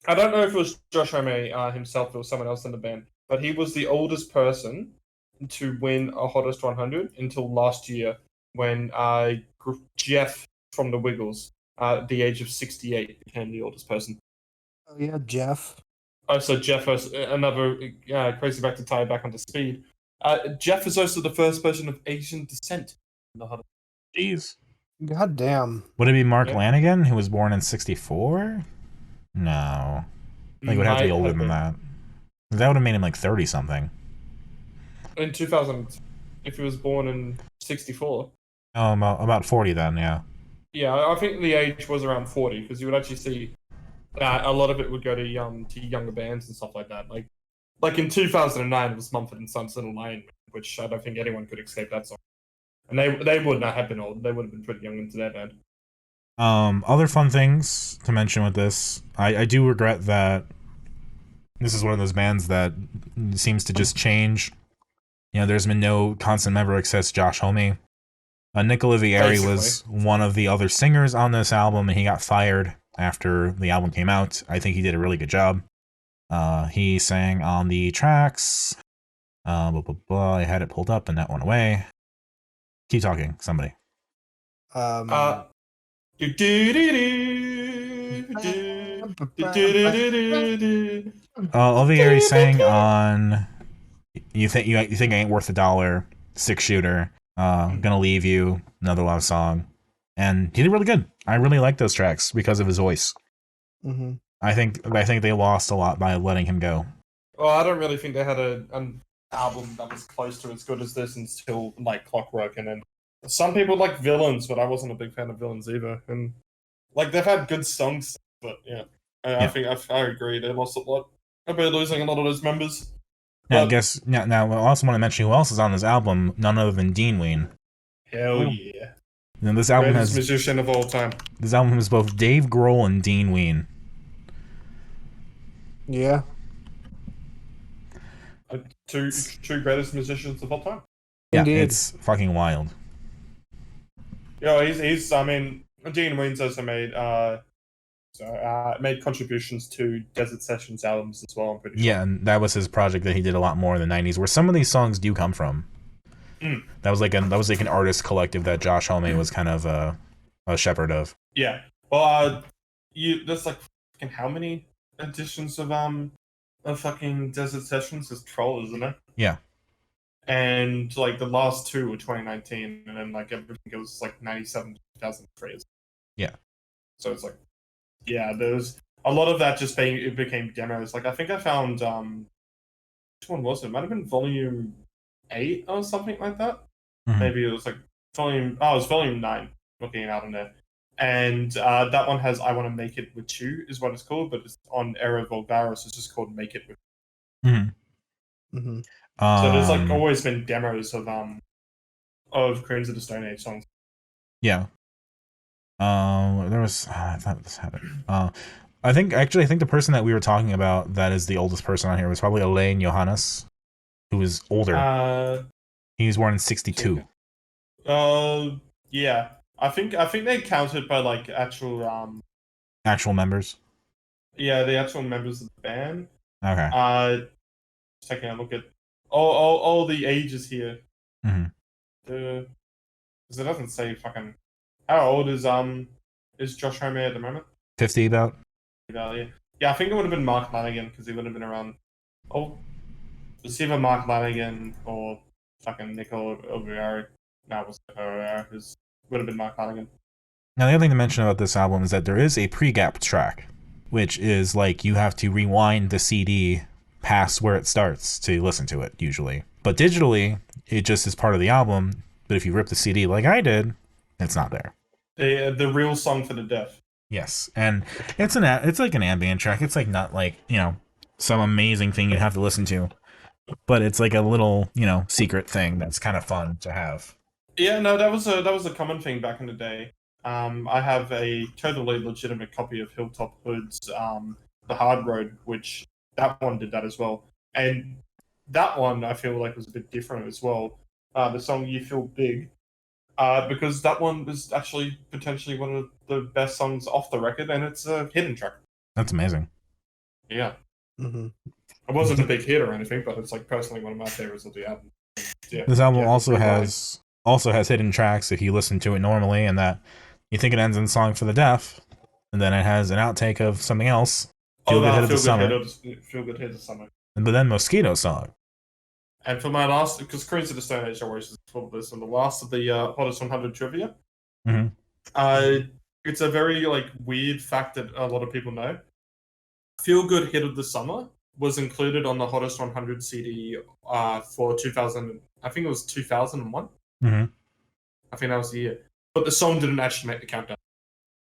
I don't know if it was Josh Homme himself or someone else in the band, but he was the oldest person to win a Hottest 100 until last year when Jeff from the Wiggles, at the age of 68, became the oldest person.
Oh yeah, Jeff.
Oh, so Jeff was another crazy back to tie back onto speed. Jeff is also the first person of Asian descent in the Hottest.
Jeez.
God damn.
Would it be Mark Lanigan, who was born in 64? No. I think it would have to be older than that. That would have made him like 30 something.
In 2000, if he was born in 64.
Oh, about 40 then, yeah.
Yeah, I think the age was around 40, because you would actually see a lot of it would go to younger bands and stuff like that. Like in 2009, it was Mumford & Sons Little Lion, which I don't think anyone could escape that song. And they would not have been old. They would have been pretty young into their band.
Other fun things to mention with this, I do regret that this is one of those bands that seems to just change. There's been no constant member except Josh Homme. Nick Olivieri was one of the other singers on this album, and he got fired after the album came out. I think he did a really good job. He sang on the tracks. I had it pulled up, and that went away. Keep talking, somebody. Olivieri sang on You Think I Ain't Worth $1, 6-Shooter, Gonna Leave You, another love song, and he did really good. I really like those tracks because of his voice.
Mm-hmm.
I think they lost a lot by letting him go.
Well, I don't really think they had an album that was close to as good as this until like Clockwork, and then some people like Villains, but I wasn't a big fan of Villains either. And like they've had good songs, but yeah, I think I agree they lost a lot. I've been losing a lot of those members.
Now, I guess now I also want to mention who else is on this album, none other than Dean Ween.
Hell yeah!
And this album
Greatest
has
musician of all time.
This album has both Dave Grohl and Dean Ween.
Yeah.
Two greatest musicians of all time.
Yeah,
Indeed.
it's fucking wild.
Yeah, he's. I mean, Dean Ween's also made made contributions to Desert Sessions albums as well. I'm pretty sure.
Yeah, and that was his project that he did a lot more in the '90s, where some of these songs do come from. That was like an artist collective that Josh Homme was kind of a shepherd of.
Yeah. Well, there's like fucking how many editions of fucking Desert Sessions? There's Troll, isn't it?
Yeah.
And like the last two were 2019, and then like everything goes like 97 to 2003.
Yeah.
So it's like, yeah, there's a lot of that just became demos. Like I think I found which one was it? It might have been Volume 8 or something like that.
Mhm.
Maybe it was like it was Volume 9. Looking out on there. And that one has I Want to Make It With You is what it's called, but it's on Era Vulgaris, it's just called Make It With
Mhm.
Mm-hmm.
So there's like always been demos of Queens of the Stone Age songs.
Yeah. There was I thought this happened. I think the person that we were talking about that is the oldest person on here was probably Elaine Johannes, who is older. He was born in '62.
Yeah. I think they counted by like actual
members.
Yeah, the actual members of the band.
Okay.
Just taking a look at all the ages here.
Mm-hmm.
Because it doesn't say fucking how old is Josh Homme at the moment?
50 about.
Yeah, I think it would have been Mark Lanigan because he would have been around. Oh, it's either Mark Lanigan or fucking Nicole Obiari. No, it wasn't Obiari. It would have been Mark Lanigan.
Now, the other thing to mention about this album is that there is a pre-gap track, which is like you have to rewind the CD past where it starts to listen to it, usually. But digitally, it just is part of the album. But if you rip the CD like I did, it's not there.
The real song for the deaf.
Yes, and it's like an ambient track. It's like not like, some amazing thing you have to listen to, but it's like a little, secret thing that's kind of fun to have.
Yeah, no, that was a common thing back in the day. I have a totally legitimate copy of Hilltop Hood's The Hard Road, which that one did that as well. And that one I feel like was a bit different as well. The song You Feel Big. Because that one was actually potentially one of the best songs off the record, and it's a hidden track.
That's amazing.
Yeah.
Mm-hmm.
It wasn't a big hit or anything, but it's like personally one of my favorites of the album. Yeah.
This album also has hidden tracks if you listen to it normally, and that you think it ends in Song for the Deaf, and then it has an outtake of something else. Feel Good Hit of the Summer.
Feel Good Hit of the Summer.
But then Mosquito Song.
And for my last, because Queens of the Stone Age always is full of this, and the last of the Hottest 100 trivia, it's a very like weird fact that a lot of people know. Feel Good Hit of the Summer was included on the Hottest 100 CD for 2000. I think it was 2001.
Mm-hmm.
I think that was the year, but the song didn't actually make the countdown.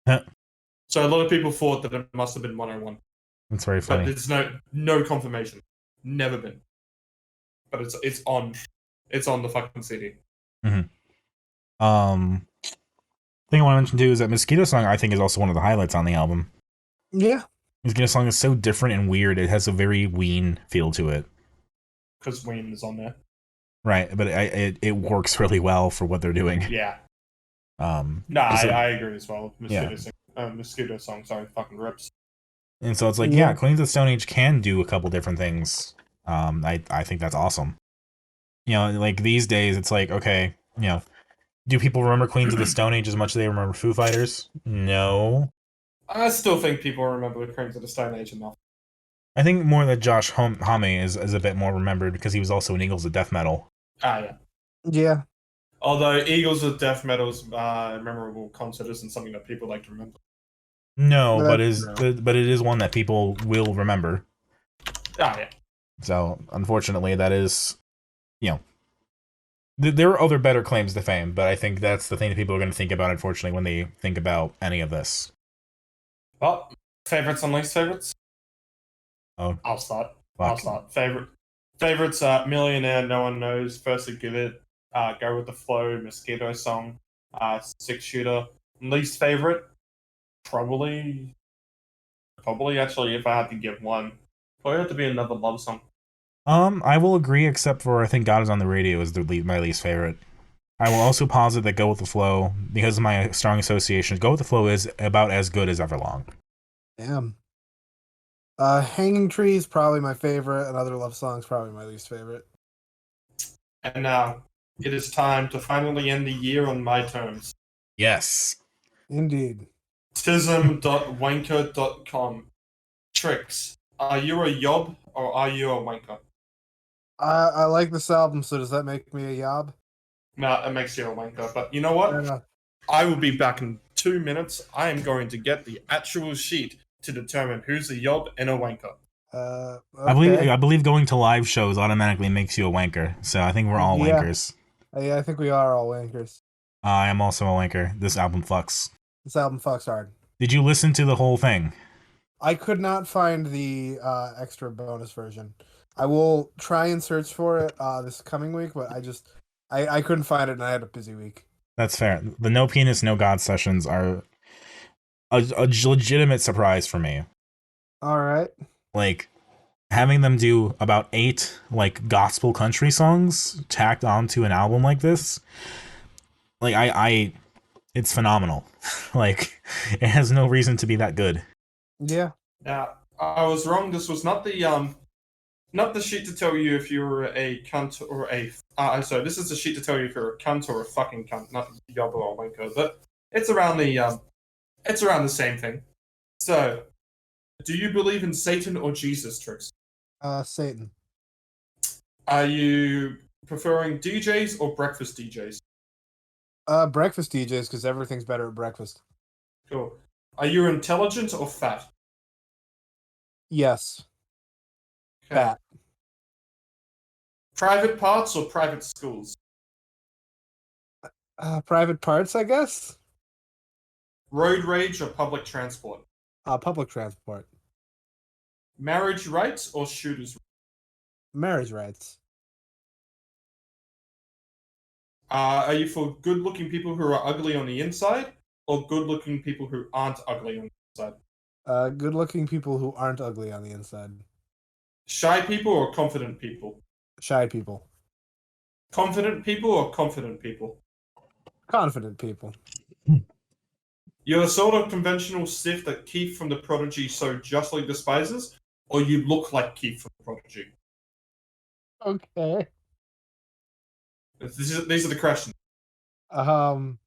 Huh.
So a lot of people thought that it must have been 101.
That's very funny.
But there's no confirmation. Never been. But it's on the fucking CD.
Mm-hmm. Thing I want to mention too is that Mosquito Song I think is also one of the highlights on the album.
Yeah.
Mosquito Song is so different and weird. It has a very Ween feel to it.
Because Ween is on there.
Right, but it works really well for what they're doing.
Yeah.
No,
I agree as well. Mosquito Song, sorry, fucking rips.
And so it's like, Queens of the Stone Age can do a couple different things. I think that's awesome. Like these days, it's like, okay, do people remember Queens of the Stone Age as much as they remember Foo Fighters? No.
I still think people remember Queens of the Stone Age enough.
I think more that Josh Homme is a bit more remembered because he was also in Eagles of Death Metal.
Yeah.
Yeah.
Although Eagles of Death Metal's memorable concert isn't something that people like to remember.
No, but it is one that people will remember.
Yeah.
So unfortunately, that is, you know, there are other better claims to fame, but I think that's the thing that people are going to think about, unfortunately, when they think about any of this.
Well, favorites and least favorites.
Oh,
I'll start.
fuck.
Favorites. Millionaire. No one knows. First to give it. Go with the flow. Mosquito song. 6-shooter. Least favorite. Probably actually, if I had to give one, probably have to be another love song.
I will agree, except for I think God is on the Radio is my least favorite. I will also posit that Go With The Flow, because of my strong association, Go With The Flow is about as good as Everlong.
Damn. Hanging Tree is probably my favorite. Another love song is probably my least favorite.
And now, it is time to finally end the year on my terms.
Yes.
Indeed.
TISM.wanker.com. Tricks. Are you a yob or are you a wanker?
I like this album, so does that make me a yob?
No, it makes you a wanker. But you know what? I will be back in 2 minutes. I am going to get the actual sheet to determine who's a yob and a wanker.
Okay.
I believe going to live shows automatically makes you a wanker, so I think we're all wankers.
Yeah, I think we are all wankers.
I am also a wanker. This album fucks.
This album fucks hard.
Did you listen to the whole thing?
I could not find the extra bonus version. I will try and search for it this coming week, but I couldn't find it and I had a busy week.
That's fair. The No Penis, No God sessions are a legitimate surprise for me.
All right.
Like, having them do about 8 like gospel country songs tacked onto an album like this, like I it's phenomenal. Like, it has no reason to be that good.
Yeah.
Now, I was wrong. This was not the sheet to tell you if you're a cunt or a. So this is the sheet to tell you if you're a cunt or a fucking cunt, not a yob or a wanker. But it's around the same thing. So, do you believe in Satan or Jesus, Tricks?
Satan.
Are you preferring DJs or breakfast DJs?
Breakfast DJs, because everything's better at breakfast.
Cool. Are you intelligent or fat?
Yes.
Okay.
Fat.
Private parts or private schools?
Private parts, I guess.
Road rage or public transport?
Public transport.
Marriage rights or shooters?
Marriage rights.
Are you for good-looking people who are ugly on the inside, or good-looking people who aren't ugly on the inside?
Good-looking people who aren't ugly on the inside.
Shy people or confident people?
Shy people.
Confident people or confident people?
Confident people.
You're the sort of conventional stiff that Keith from The Prodigy so justly despises, or you look like Keith from The Prodigy?
Okay.
These are the questions.
Can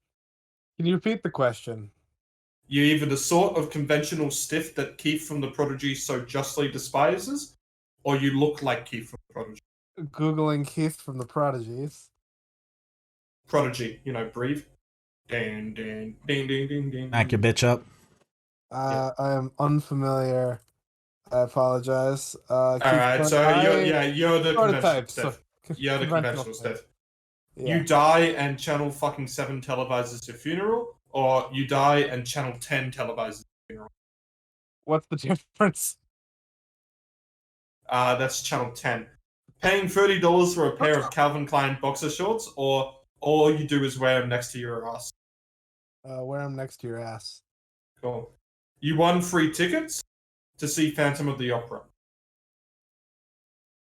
you repeat the question?
You're either the sort of conventional stiff that Keith from The Prodigy so justly despises, or you look like Keith from The Prodigy.
Googling Keith from The Prodigies.
Prodigy, breathe. Ding, ding, ding, ding, ding, ding.
Back your bitch up.
I am unfamiliar. I apologize.
Alright, so you're the conventional stiff. You're the
conventional
conventional stiff.
Yeah.
You die and Channel fucking 7 televises your funeral, or you die and Channel 10 televises your funeral.
What's the difference?
That's Channel 10. Paying $30 for a pair of Calvin Klein boxer shorts, or all you do is wear them next to your ass.
Wear them next to your ass.
Cool. You won free tickets to see Phantom of the Opera.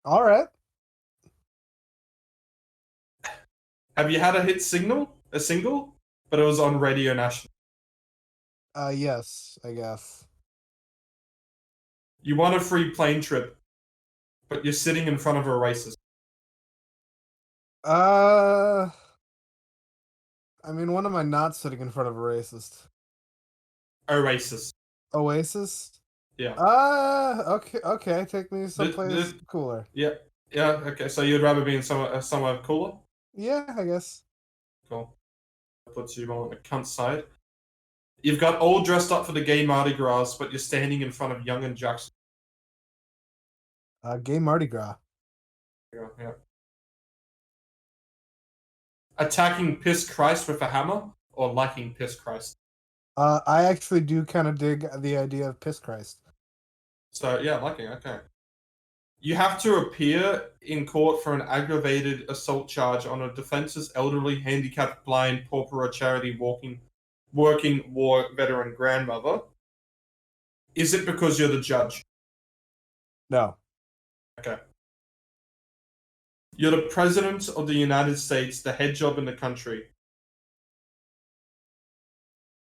All right.
Have you had a single, but it was on Radio National?
Yes, I guess.
You won a free plane trip, but you're sitting in front of a racist.
I mean, when am I not sitting in front of a racist?
A racist.
Oasis?
Yeah.
Okay. Take me someplace cooler.
Yeah. Okay. So you'd rather be in somewhere cooler?
Yeah, I guess.
Cool. That puts you on the cunt side. You've got all dressed up for the gay Mardi Gras, but you're standing in front of Young and Jackson.
Gay Mardi Gras.
Yeah. Attacking Piss Christ with a hammer or liking Piss Christ?
I actually do kind of dig the idea of Piss Christ.
So, yeah, liking, okay. You have to appear in court for an aggravated assault charge on a defenseless, elderly, handicapped, blind, pauper, or charity working war veteran grandmother. Is it because you're the judge?
No.
Okay. You're the president of the United States, the head job in the country.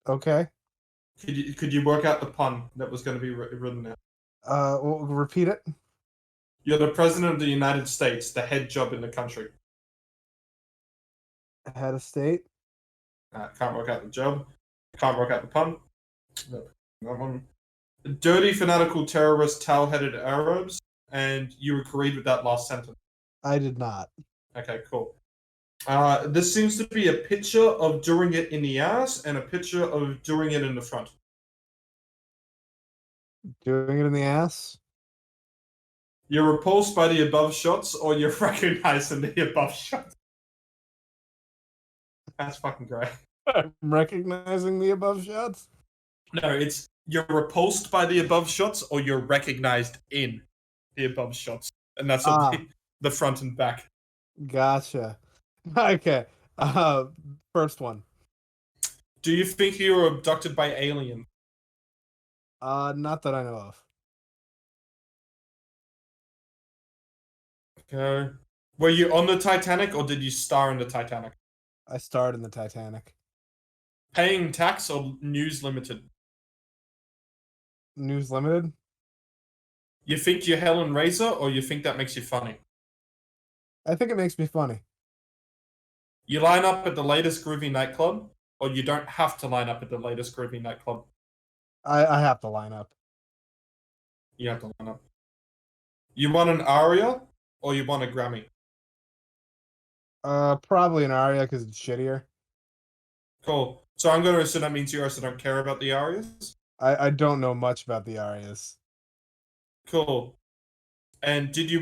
Okay.
Could you work out the pun that was going to be written there?
Well, repeat it.
You're the president of the United States, the head job in the country.
Head of state.
Can't work out the job. Can't work out the pun. That one. Dirty, fanatical terrorist, towel-headed Arabs, and you agreed with that last sentence.
I did not.
Okay, cool. This seems to be a picture of doing it in the ass and a picture of doing it in the front.
Doing it in the ass.
You're repulsed by the above shots, or you're recognized in the above shots. That's fucking great.
I'm recognizing the above shots.
No, it's you're repulsed by the above shots, or you're recognized in the above shots, and that's on the front and back.
Gotcha. Okay. First one.
Do you think you were abducted by aliens?
Not that I know of.
Okay. Were you on the Titanic, or did you star in the Titanic?
I starred in the Titanic.
Paying tax or News Limited?
News Limited?
You think you're Helen Razor, or you think that makes you funny?
I think it makes me funny.
You line up at the latest groovy nightclub, or you don't have to line up at the latest groovy nightclub?
I have to line up.
You have to line up. You want an aria, or you want a Grammy?
Probably an aria because it's shittier.
Cool. So I'm going to assume that means you also don't care about the arias?
I don't know much about the arias.
Cool. And did you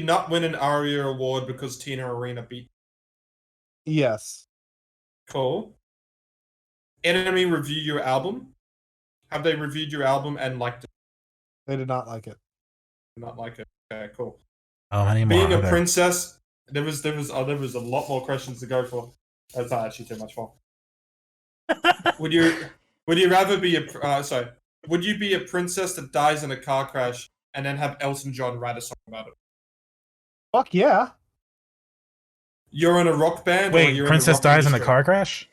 not win an aria award because Tina Arena beat?
Yes.
Cool. Enemy review your album? Have they reviewed your album and liked it?
They did not like it.
Not like it. Okay, cool.
How many more?
Being a
are there?
princess, there was a lot more questions to go for. That's not actually too much fun. Would you rather be would you be a princess that dies in a car crash and then have Elton John write a song about it?
Fuck yeah.
You're in a rock band.
Wait, princess dies in a car crash?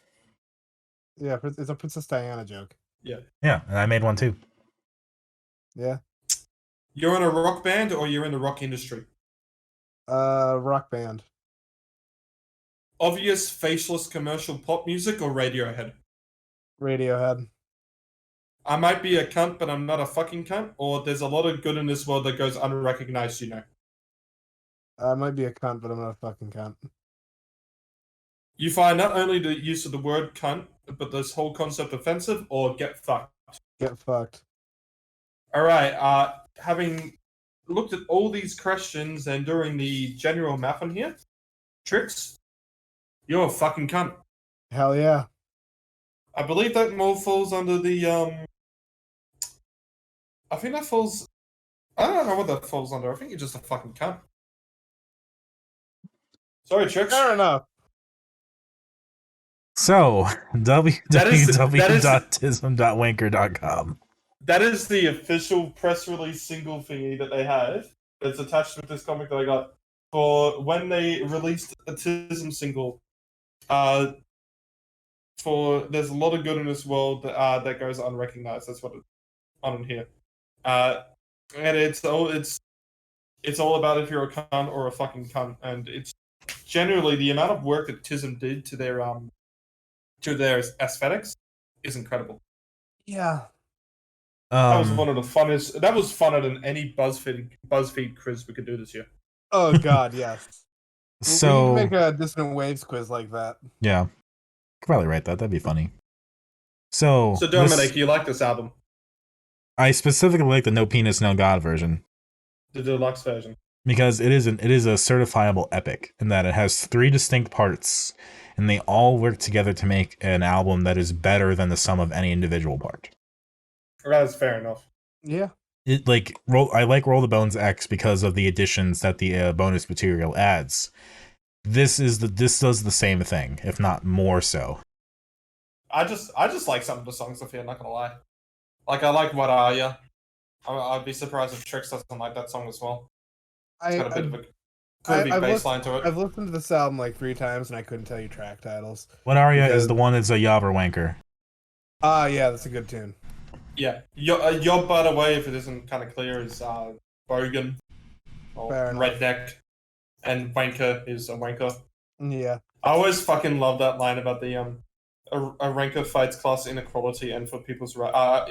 Yeah, it's a Princess Diana joke.
Yeah.
Yeah, and I made one too.
Yeah.
You're in a rock band, or you're in the rock industry?
Rock band.
Obvious faceless commercial pop music or Radiohead?
Radiohead.
I might be a cunt, but I'm not a fucking cunt, or there's a lot of good in this world that goes unrecognized, you know.
I might be a cunt, but I'm not a fucking cunt.
You find not only the use of the word cunt, but this whole concept offensive, or get fucked?
Get fucked.
Alright, having looked at all these questions and doing the general math on here, Tricks, you're a fucking cunt.
Hell yeah.
I believe that more falls under the, I think that falls, I don't know what that falls under. I think you're just a fucking cunt. Sorry, Tricks.
Fair enough.
So, www.tism.wanker.com.
That is the official press release single thingy that they have. It's attached with this comic that I got for when they released a TISM single. For there's a lot of good in this world that goes unrecognized. That's what it's on here. And it's all about if you're a cunt or a fucking cunt, and it's generally the amount of work that TISM did to their aesthetics is incredible.
Yeah.
That was one of the funnest. That was funner than any BuzzFeed quiz we could do this year.
Oh god, yes.
So
we need to make a Dissonant Waves quiz like that.
Yeah, could probably write that. That'd be funny. So
Dominic, you like this album?
I specifically like the No Penis No God version.
The deluxe version.
Because it is a certifiable epic in that it has 3 distinct parts, and they all work together to make an album that is better than the sum of any individual part.
That's fair enough.
Yeah.
I like Roll the Bones X because of the additions that the bonus material adds. This does the same thing, if not more so.
I just like some of the songs, Sophia, not gonna lie. Like, I like Whatareya. I'd be surprised if Trix doesn't like that song as well. It's got a bit of a groovy bass line to it.
I've listened to this album like 3 times and I couldn't tell you track titles.
Whatareya is the one that's a Yob or Wanker.
Yeah, that's a good tune.
Yeah. Yob, by the way, if it isn't kind of clear, is Bogan, or Redneck, and Wanker is a Wanker.
Yeah.
I always fucking love that line about the a ranker fights class inequality and for people's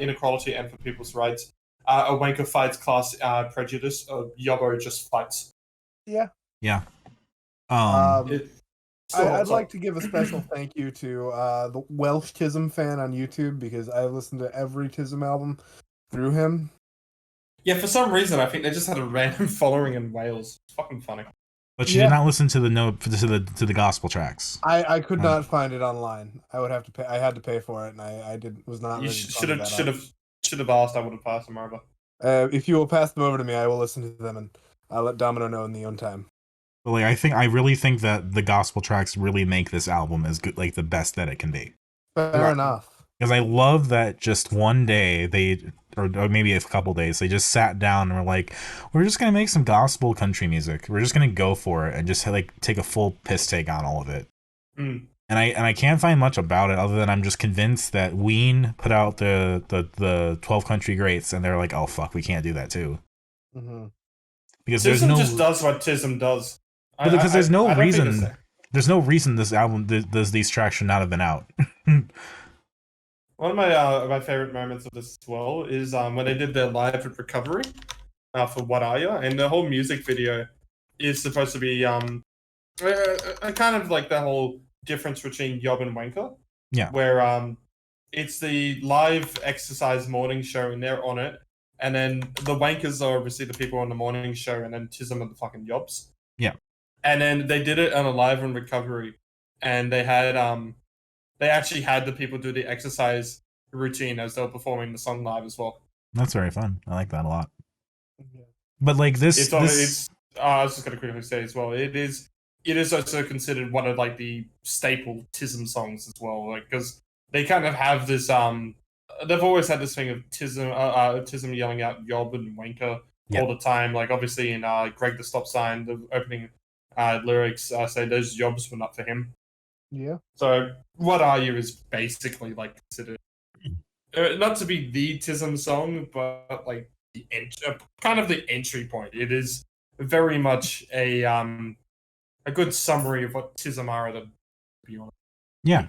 inequality and for people's rights. A wanker fights class prejudice. Yobbo just fights.
Yeah.
Yeah.
I'd like to give a special thank you to the Welsh TISM fan on YouTube because I listened to every TISM album through him.
Yeah, for some reason I think they just had a random following in Wales. It's fucking funny.
But you did not listen to the gospel tracks.
I could not find it online. I would have to pay. I had to pay for it, and was not.
You should have asked. I would have passed them over.
If you will pass them over to me, I will listen to them, and I'll let Domino know in the own time.
But I really think that the gospel tracks really make this album as good, like the best that it can be.
Fair enough.
Because I love that just one day or maybe a couple days, they just sat down and were like, we're just going to make some gospel country music. We're just going to go for it and just like take a full piss take on all of it.
Mm.
And I can't find much about it other than I'm just convinced that Ween put out the 12 country greats and they're like, oh fuck, we can't do that too.
Mm-hmm.
Because
TISM just does what TISM does.
Because there's no reason this album, these tracks should not have been out.
One of my favorite moments of this as well is when they did their live at Recovery for Whatareya, and the whole music video is supposed to be kind of like the whole difference between Yob and Wanker.
Yeah.
Where it's the live exercise morning show and they're on it, and then the Wankers are obviously the people on the morning show, and then TISM are the fucking Yobs.
Yeah.
And then they did it on a live and Recovery, and they had they actually had the people do the exercise routine as they were performing the song live as well.
That's very fun. I like that a lot. Yeah. But like I was
just gonna quickly say as well, it is also considered one of like the staple TISM songs as well, like because they kind of have this they've always had this thing of TISM yelling out Yob and Wanker all the time. Like obviously in Greg the Stop Sign, the opening lyrics say those Yobs were not for him.
Yeah.
So What Are You is basically like considered not to be the TISM song, but like the kind of the entry point. It is very much a good summary of what TISM are, to be honest.
Yeah.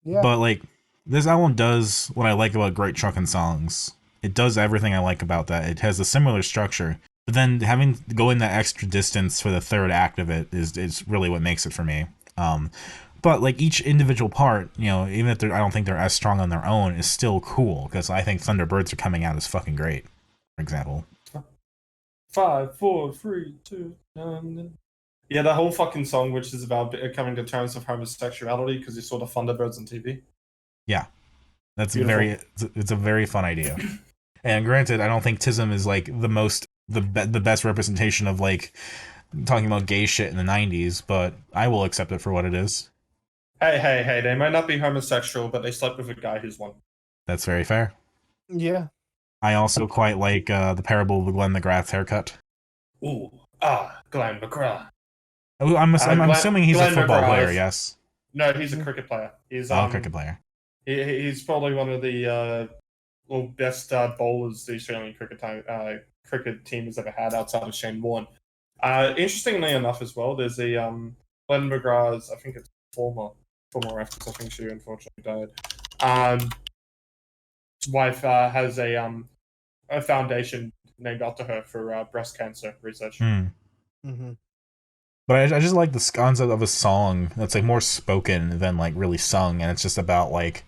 Yeah. But like this album does what I like about great truckin' songs. It does everything I like about that. It has a similar structure. But then having going that extra distance for the third act of it is really what makes it for me. But like each individual part, you know, even if I don't think they're as strong on their own, is still cool because I think Thunderbirds Are Coming Out is fucking great, for example.
5, 4, 3, 2, 1. Yeah, that whole fucking song, which is about coming to terms with homosexuality because you saw the Thunderbirds on TV.
Yeah, that's it's a very fun idea. And granted, I don't think TISM is like the best representation of like talking about gay shit in the 90s, but I will accept it for what it is.
Hey, they might not be homosexual, but they slept with a guy who's one.
That's very fair.
Yeah.
I also quite like the Parable of the Glenn McGrath's haircut.
Ooh, Glenn McGrath.
I'm assuming he's a football player, yes?
No, he's a cricket player. He's
a cricket player.
He's probably one of the best bowlers the Australian cricket team has ever had outside of Shane Warne. Interestingly enough as well, there's a Glenn McGrath's, I think it's former actress, I think she unfortunately died. His wife has a foundation named after her for breast cancer research.
Mm-hmm.
But I just like the concept of a song that's like more spoken than like really sung, and it's just about like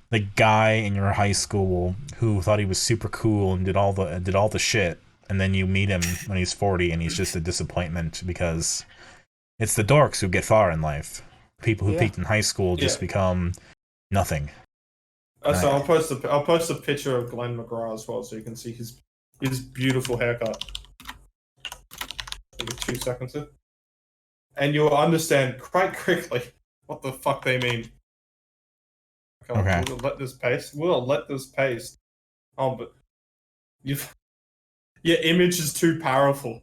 the guy in your high school who thought he was super cool and did all the shit, and then you meet him when he's 40, and he's just a disappointment because it's the dorks who get far in life. People who peaked in high school just become nothing.
So I'll post a picture of Glenn McGrath as well, so you can see his beautiful haircut. Give me 2 seconds here. And you'll understand quite quickly what the fuck they mean. Okay. We'll let this paste. Oh, but your image is too powerful.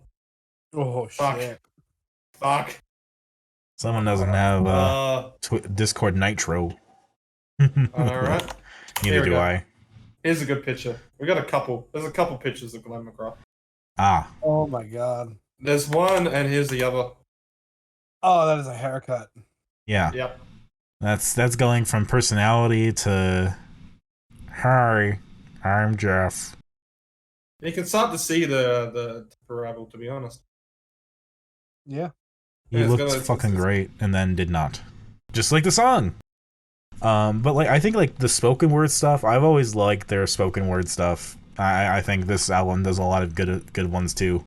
Oh, shit.
Fuck.
Someone doesn't have Discord Nitro.
Alright.
Neither do I.
Here's a good picture. There's a couple pictures of Glenn McGrath.
Ah.
Oh my god.
There's one, and here's the other.
Oh, that is a haircut.
Yeah.
Yep.
That's going from personality to, hi, I'm Jeff.
You can start to see the arrival, to be honest.
Yeah.
He looked fucking great, and then did not. Just like the song. But like I think like the spoken word stuff, I've always liked their spoken word stuff. I think this album does a lot of good ones too.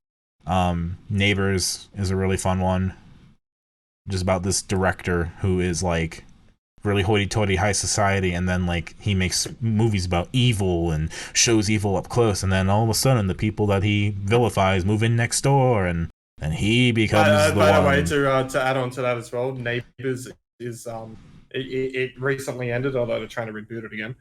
Neighbors is a really fun one. Just about this director who is like really hoity-toity high society, and then like he makes movies about evil and shows evil up close, and then all of a sudden the people that he vilifies move in next door, and he becomes the one. By the way,
to add on to that as well, Neighbors is it recently ended, although they're trying to reboot it again.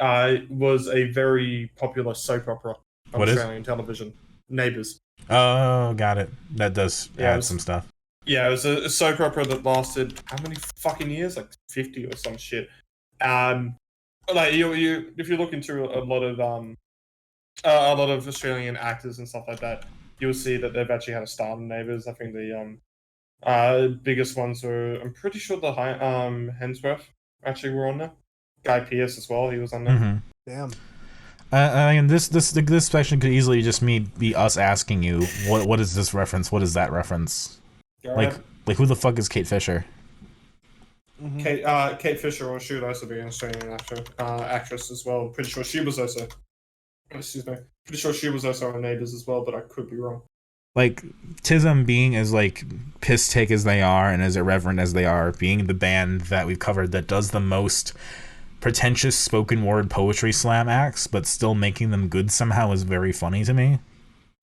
It was a very popular soap opera on Australian television. Neighbors.
Oh, got it. That does add some stuff.
Yeah, it was a soap opera that lasted how many fucking years? Like 50 or some shit. Like you if you look into a lot of Australian actors and stuff like that, you'll see that they've actually had a star in Neighbours. I think the biggest ones were, I'm pretty sure the Hemsworth actually were on there. Guy Pearce as well, he was on there.
Mm-hmm.
Damn.
I mean, this section could easily just be us asking you, what is this reference? What is that reference? Like who the fuck is Kate Fisher?
Mm-hmm.
Kate Fisher, or she would also be an Australian actress as well. Pretty sure she was also. Excuse me. Pretty sure she was also on Neighbours as well, but I could be wrong.
Like TISM being as like piss take as they are and as irreverent as they are, being the band that we've covered that does the most pretentious spoken word poetry slam acts, but still making them good somehow is very funny to me.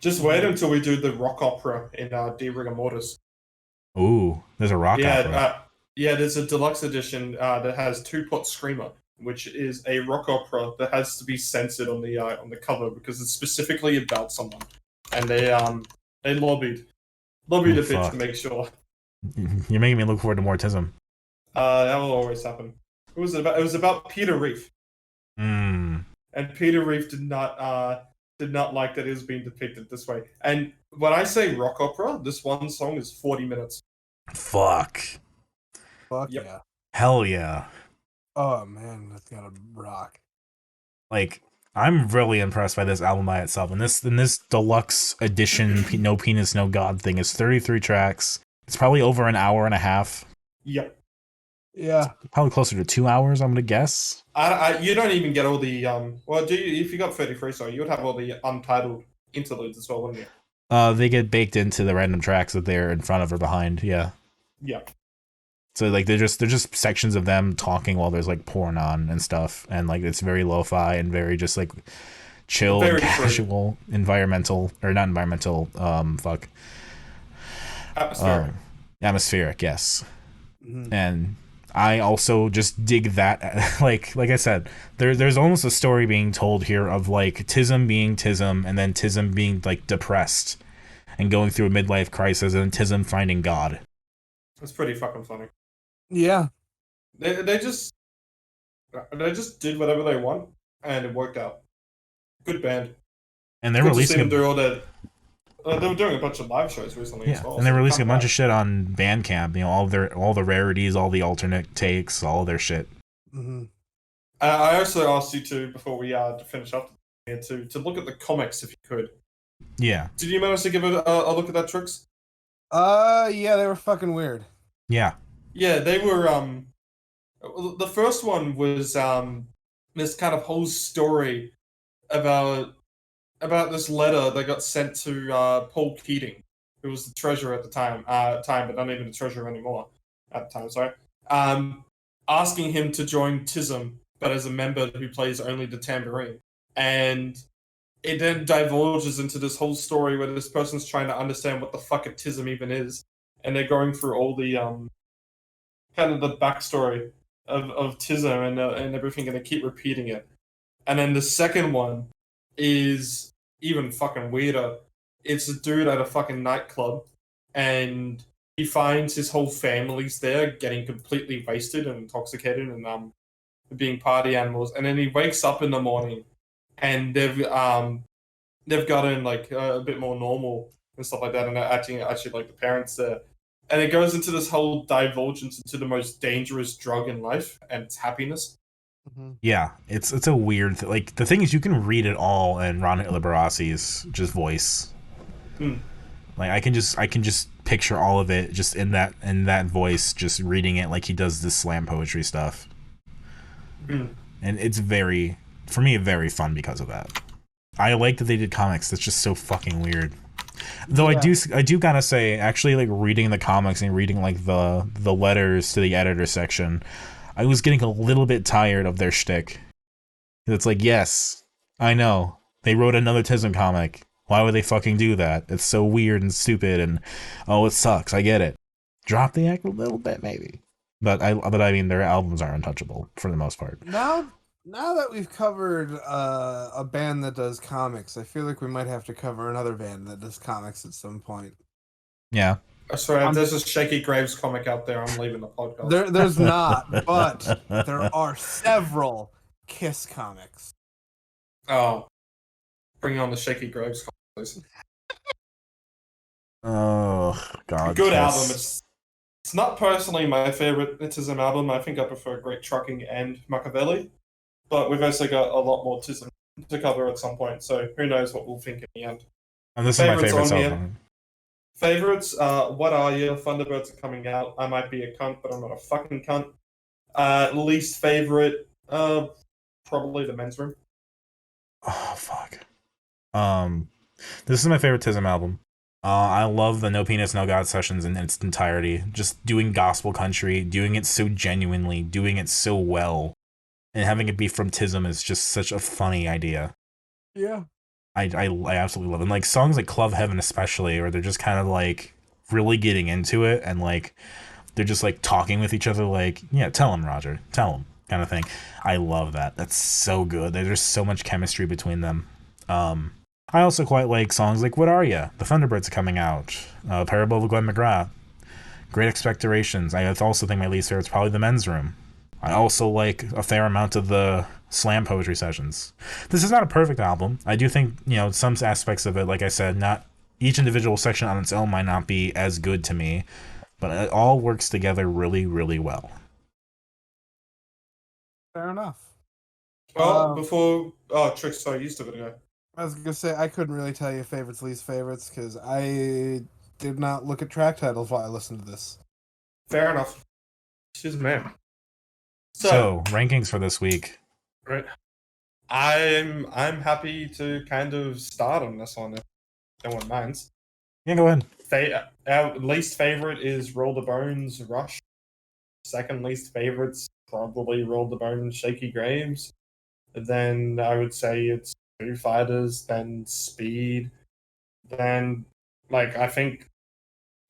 Just wait until we do the rock opera in De Rigor Mortis.
Ooh, there's a rock opera.
There's a deluxe edition that has Two Pot Screamer, which is a rock opera that has to be censored on the cover because it's specifically about someone, and they lobbied a bit to make sure.
You're making me look forward to more TISM.
That will always happen. It was about Peter Reef.
Mm.
And Peter Reef did not like that it was being depicted this way. And when I say rock opera, this one song is 40 minutes.
Fuck
Yep.
Yeah. Hell yeah.
Oh man, that's gotta rock.
Like, I'm really impressed by this album by itself. And this deluxe edition, No Penis, No God thing is 33 tracks. It's probably over an hour and a half.
Yep.
Yeah.
It's probably closer to 2 hours, I'm gonna guess.
You don't even get all the well, do you? If you got 33, sorry, you would have all the untitled interludes as well, wouldn't you?
They get baked into the random tracks that they're in front of or behind. Yeah.
Yeah.
So like they're just sections of them talking while there's like porn on and stuff, and like it's very lo-fi and very just like chill, very and casual, free. Environmental or not environmental. Atmospheric, yes. Mm-hmm. And I also just dig that. Like I said, there's almost a story being told here of like TISM being TISM, and then TISM being like depressed and going through a midlife crisis, and TISM finding God.
It's pretty fucking funny.
Yeah.
They just did whatever they want, and it worked out. Good band.
And they're releasing
them do all that. They were doing a bunch of live shows recently as well.
And they're releasing a bunch of shit on Bandcamp. You know, all the rarities, all the alternate takes, all their shit.
Mm-hmm.
I also asked you to, before we finish up, to look at the comics if you could.
Yeah.
Did you manage to give it a look at that, Trix?
Yeah, they were fucking weird.
Yeah.
Yeah, they were. The first one was this kind of whole story about about this letter that got sent to Paul Keating, who was the treasurer at the time, but not even the treasurer anymore at the time. Sorry, asking him to join TISM, but as a member who plays only the tambourine, and it then divulges into this whole story where this person's trying to understand what the fuck a TISM even is, and they're going through all the kind of the backstory of TISM and everything, and they keep repeating it. And then the second one is even fucking weirder. It's a dude at a fucking nightclub, and he finds his whole family's there getting completely wasted and intoxicated and being party animals. And then he wakes up in the morning, and they've gotten like a bit more normal and stuff like that, and they're actually like the parents there. And it goes into this whole divulgence into the most dangerous drug in life, and it's happiness.
Yeah, it's a weird like the thing is you can read it all in Ron Liberace's just voice. Like I can just picture all of it just in that voice, just reading it like he does this slam poetry stuff. And it's very, for me, very fun because of that. I like that they did comics. That's just so fucking weird. Though I do gotta say, actually, like reading the comics and reading like the letters to the editor section, I was getting a little bit tired of their shtick. It's like, yes, I know they wrote another TISM comic. Why would they fucking do that? It's so weird and stupid, and oh, it sucks. I get it. Drop the act a little bit, maybe. But I mean, their albums are untouchable for the most part.
Now that we've covered a band that does comics, I feel like we might have to cover another band that does comics at some point.
Yeah.
Sorry, there's a Shaky Graves comic out there. I'm leaving the podcast.
There's not, but there are several Kiss comics.
Oh, bring on the Shaky Graves comic, please.
Oh God.
Good
Kiss.
album. It's not personally my favorite TISM album. I think I prefer Great Trucking and Machiavelli, but we've also got a lot more TISM to cover at some point. So who knows what we'll think in the end.
And this is my favorite
on here.
album.
Favorites, Whatareya, Thunderbirds are coming out. I might be a cunt, but I'm not a fucking cunt. Least favorite, probably The Men's Room.
Oh fuck. This is my favorite TISM album. I love the No Penis No God sessions in its entirety. Just doing gospel country, doing it so genuinely, doing it so well, and having it be from TISM is just such a funny idea.
Yeah.
I absolutely love it. And like songs like Club Heaven especially, where they're just kind of like really getting into it and like they're just like talking with each other like, yeah, tell him, Roger, tell him, kind of thing. I love that. That's so good. There's so much chemistry between them. I also quite like songs like Whatareya, The Thunderbirds are coming out, Parable of Glenn McGrath, Great Expectations. I also think my least favorite is probably The Men's Room. I also like a fair amount of the slam poetry sessions. This is not a perfect album. I do think, some aspects of it, like I said, not each individual section on its own might not be as good to me, but it all works together really, really well.
Fair enough.
Well, Trix, sorry, you still gotta go.
I was gonna say I couldn't really tell you favorites, least favorites, because I did not look at track titles while I listened to this.
Fair enough. She's a man.
So rankings for this week.
Right. I'm happy to kind of start on this one if no one minds.
Yeah, go ahead.
Our least favorite is Roll the Bones Rush. Second least favorite's probably Roll the Bones Shaky Graves. Then I would say it's Foo Fighters, then Speed, then I think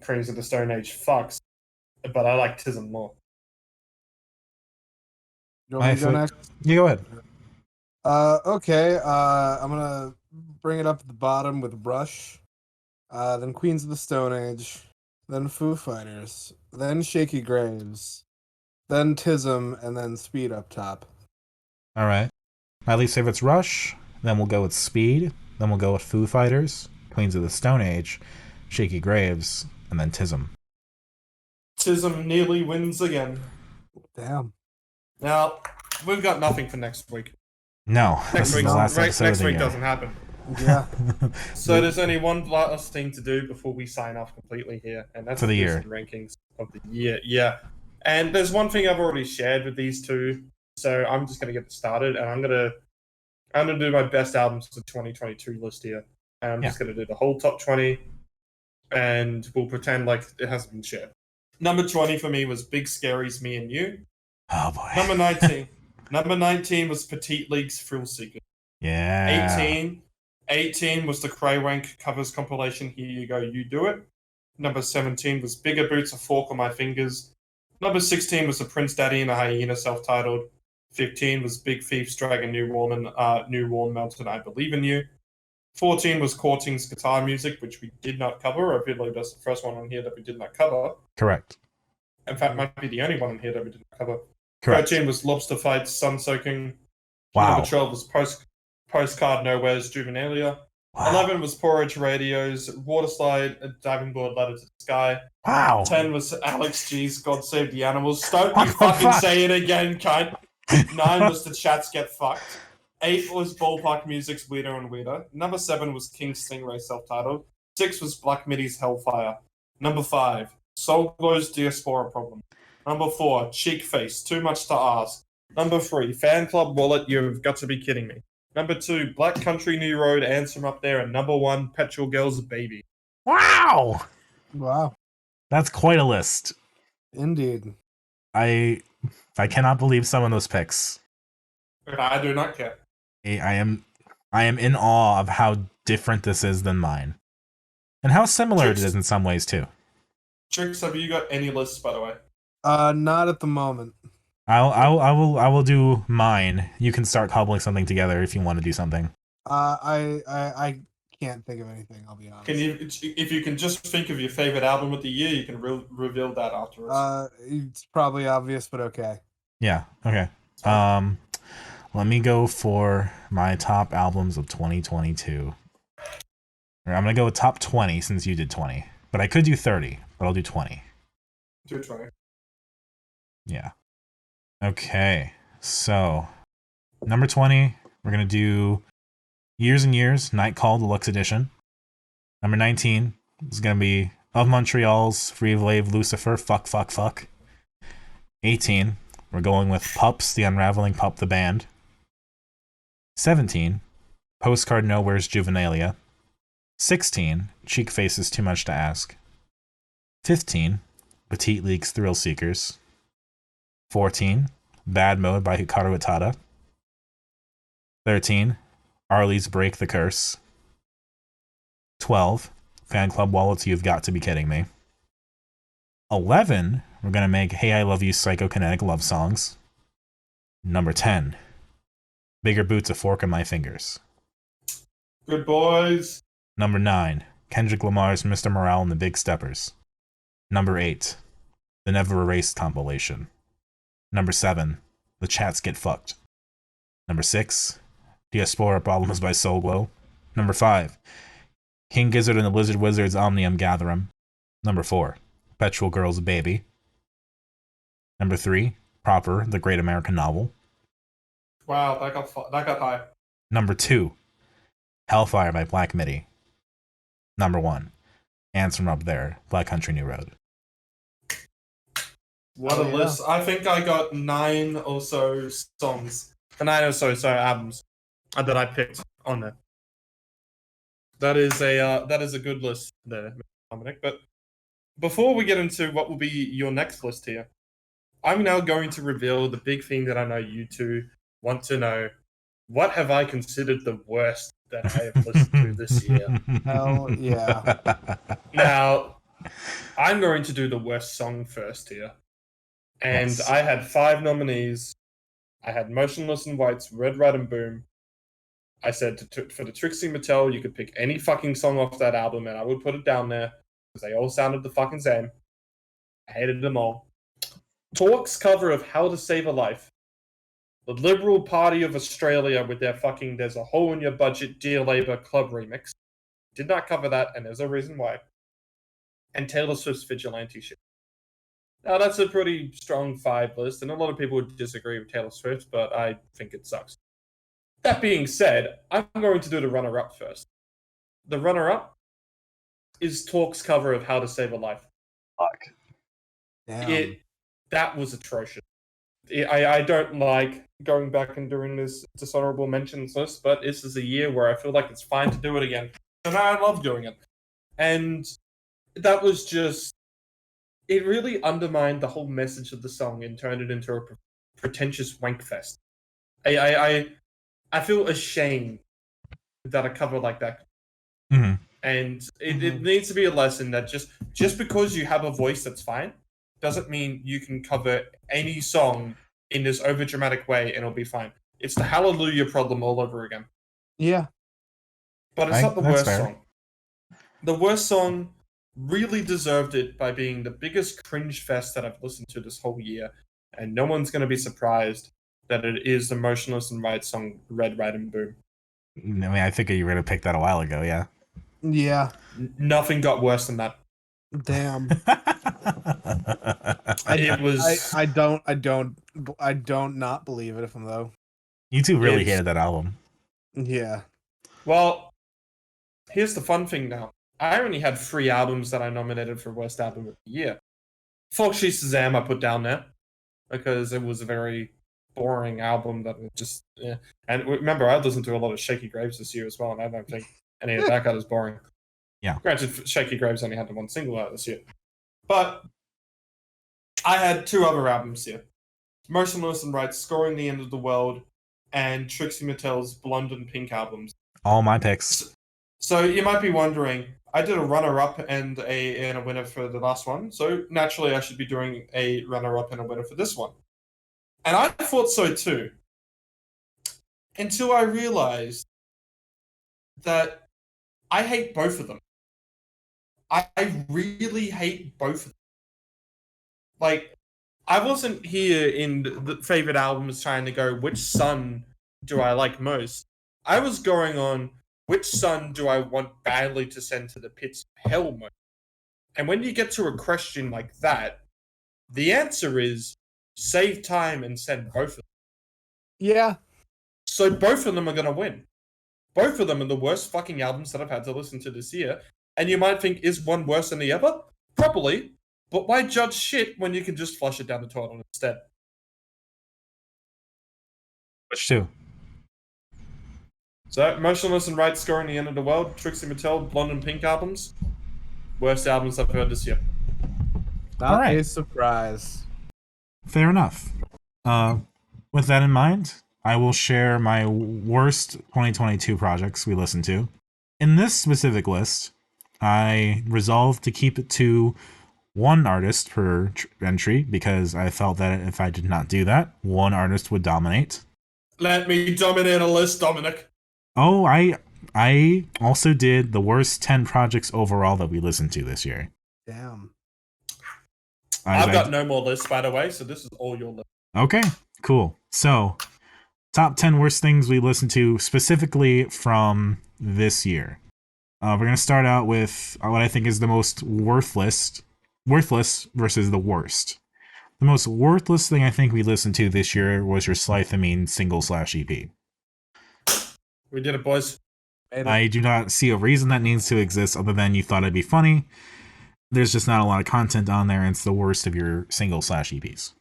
Queens of the Stone Age fucks, but I like TISM more.
You want me to go next?
You go ahead.
Okay. I'm gonna bring it up at the bottom with Rush, then Queens of the Stone Age, then Foo Fighters, then Shaky Graves, then TISM, and then Speed up top.
All right. My least favorite's Rush. Then we'll go with Speed. Then we'll go with Foo Fighters, Queens of the Stone Age, Shaky Graves, and then TISM.
TISM nearly wins again.
Damn.
Now, we've got nothing for next week.
No,
Next week doesn't happen.
Yeah.
So there's only one last thing to do before we sign off completely here, and that's
for the year
rankings of the year. Yeah, and there's one thing I've already shared with these two, so I'm just gonna get started, and I'm I'm going to do my best albums of the 2022 list here. And I'm just going to do the whole top 20, and we'll pretend like it hasn't been shared. Number 20 for me was Big Scary's Me and You.
Oh boy.
Number 19. Number 19 was Petite League's Thrill Seeker.
Yeah.
18 was the Craywwank covers compilation, Here You Go, You Do It. Number 17 was Bigger Boots, A Fork on My Fingers. Number 16 was the Prince Daddy and a Hyena self-titled. 15 was Big Thief's Dragon New Warm Mountain, I Believe in You. 14 was Courting's Guitar Music, which we did not cover. I believe that's the first one on here that we did not cover.
Correct.
In fact, might be the only one on here that we did not cover.
Correct.
13 was Lobster Fights, Sun Soaking.
Wow.
Number 12 was Postcard Nowhere's Juvenalia.
Wow.
11 was Porridge Radio's Waterslide, A Diving Board Ladder to the Sky.
Wow.
10 was Alex G's God Save the Animals. Don't you fucking say it again, cunt. 9 was The Chats Get Fucked. 8 was Ballpark Music's Weirder and Weirder. Number 7 was King Stingray self-titled. 6 was Black Midi's Hellfire. Number 5, Soul Glow's Diaspora Problem. Number 4, Cheek Face, Too Much to Ask. Number 3, Fan Club Wallet, You've Got to Be Kidding Me. Number 2, Black Country New Road, Answer Up There. And number 1, Petrol Girls Baby.
Wow.
Wow.
That's quite a list.
Indeed.
I cannot believe some of those picks.
I do not care.
I am in awe of how different this is than mine, and how similar it is in some ways too.
Trix, have you got any lists, by the way?
Not at the moment.
I will do mine. You can start cobbling something together if you want to do something.
I can't think of anything. I'll be honest.
If you can just think of your favorite album of the year, you can reveal that afterwards.
It's probably obvious, but okay.
Yeah. Okay. Let me go for my top albums of 2022. I'm gonna go with top 20 since you did 20, but I could do 30, but I'll do 20.
Do 20.
Yeah. Okay. So, number 20, we're gonna do Years and Years, Night Call Deluxe Edition. Number 19 is gonna be Of Montreal's Free Lave Lucifer, Fuck. 18, we're going with Pups, The Unraveling Pup the Band. 17, Postcard Nowhere's Juvenalia. 16, Cheek Face's Too Much to Ask. 15, Petite League's Thrill Seekers. 14, Bad Mode by Hikaru Utada. 13, Arlie's Break the Curse. 12, Fan Club Wallets, You've Got to Be Kidding Me. 11, we're going to make Hey I Love You Psychokinetic Love Songs. Number 10, Bigger Boots, A Fork in My Fingers.
Good boys.
Number 9, Kendrick Lamar's Mr. Morale and the Big Steppers. Number 8, The Never Erased compilation. Number 7, The Chats Get Fucked. Number 6, Diaspora Problems by Soul Glow. Number 5, King Gizzard and the Lizard Wizard's Omnium Gatherum. Number 4, Petrol Girls Baby. Number 3, Proper, The Great American Novel.
Wow, that got high.
Number 2, Hellfire by Black Midi. Number 1, Answer Up There, Black Country New Road.
What a list. I think I got 9 or so songs. 9 or so albums that I picked on there. That is a good list there, Dominic. But before we get into what will be your next list here, I'm now going to reveal the big thing that I know you two want to know. What have I considered the worst that I have listened to this year?
Hell yeah.
Now, I'm going to do the worst song first here. And
Yes.
I had 5 nominees. I had Motionless in White's Red, Red, and Boom. I said for the Trixie Mattel, you could pick any fucking song off that album and I would put it down there because they all sounded the fucking same. I hated them all. Talk's cover of How to Save a Life. The Liberal Party of Australia with their fucking There's a Hole in Your Budget, Dear Labour Club remix. Did not cover that, and there's a reason why. And Taylor Swift's Vigilante shit. Now, that's a pretty strong 5 list, and a lot of people would disagree with Taylor Swift, but I think it sucks. That being said, I'm going to do the runner-up first. The runner-up is Talk's cover of How to Save a Life.
Fuck.
Damn.
That was atrocious. I don't like going back and doing this dishonorable mentions list, but this is a year where I feel like it's fine to do it again. And I love doing it. And that was just... It really undermined the whole message of the song and turned it into a pretentious wank fest. I feel ashamed that a cover like that.
Mm-hmm.
And it needs to be a lesson that just because you have a voice that's fine doesn't mean you can cover any song in this overdramatic way and it'll be fine. It's the Hallelujah problem all over again.
Yeah.
But it's not the
That's
worst
fair.
song. The worst song really deserved it by being the biggest cringe fest that I've listened to this whole year. And no one's going to be surprised that it is the Motionless in White song, Red, Right, and Boom.
I mean, I think you were going to pick that a while ago, yeah.
Yeah.
Nothing got worse than that.
Damn.
It was...
I don't not believe it from though.
You two really
It's-
hated that album.
Yeah.
Well, here's the fun thing now. I only had 3 albums that I nominated for Worst Album of the Year. Foxy Shazam I put down there because it was a very boring album that was just... Yeah. And remember, I listened to a lot of Shakey Graves this year as well, and I don't think any of that got as boring.
Yeah.
Granted, Shakey Graves only had the one single out this year. But I had 2 other albums here. Motionless in White, Scoring the End of the World, and Trixie Mattel's Blonde and Pink albums.
All my picks.
So you might be wondering, I did a runner-up and a winner for the last one, so naturally I should be doing a runner-up and a winner for this one. And I thought so too. Until I realized that I hate both of them. I really hate both of them. Like, I wasn't here in the favorite albums trying to go, which son do I like most? I was going on, which son do I want badly to send to the pits of hell most? And when you get to a question like that, the answer is save time and send both of them.
Yeah.
So both of them are going to win. Both of them are the worst fucking albums that I've had to listen to this year. And you might think, is one worse than the other? Probably. But why judge shit when you can just flush it down the toilet instead?
Which two?
So, Motionless in White, Scoring the End of the World, Trixie Mattel, Blonde and Pink albums. Worst albums I've heard this year.
Not
Alright.
a surprise.
Fair enough. With that in mind, I will share my worst 2022 projects we listened to. In this specific list, I resolved to keep it to one artist per entry because I felt that if I did not do that, one artist would dominate.
Let me dominate a list, Dominic.
Oh, I also did the worst 10 projects overall that we listened to this year.
Damn.
I've got no more lists, by the way, so this is all your list.
Okay, cool. So, top 10 worst things we listened to specifically from this year. We're going to start out with what I think is the most worthless versus the worst. The most worthless thing I think we listened to this year was your Slythamine single/EP.
We did it, boys.
I do not see a reason that needs to exist other than you thought it'd be funny. There's just not a lot of content on there, and it's the worst of your single/EPs.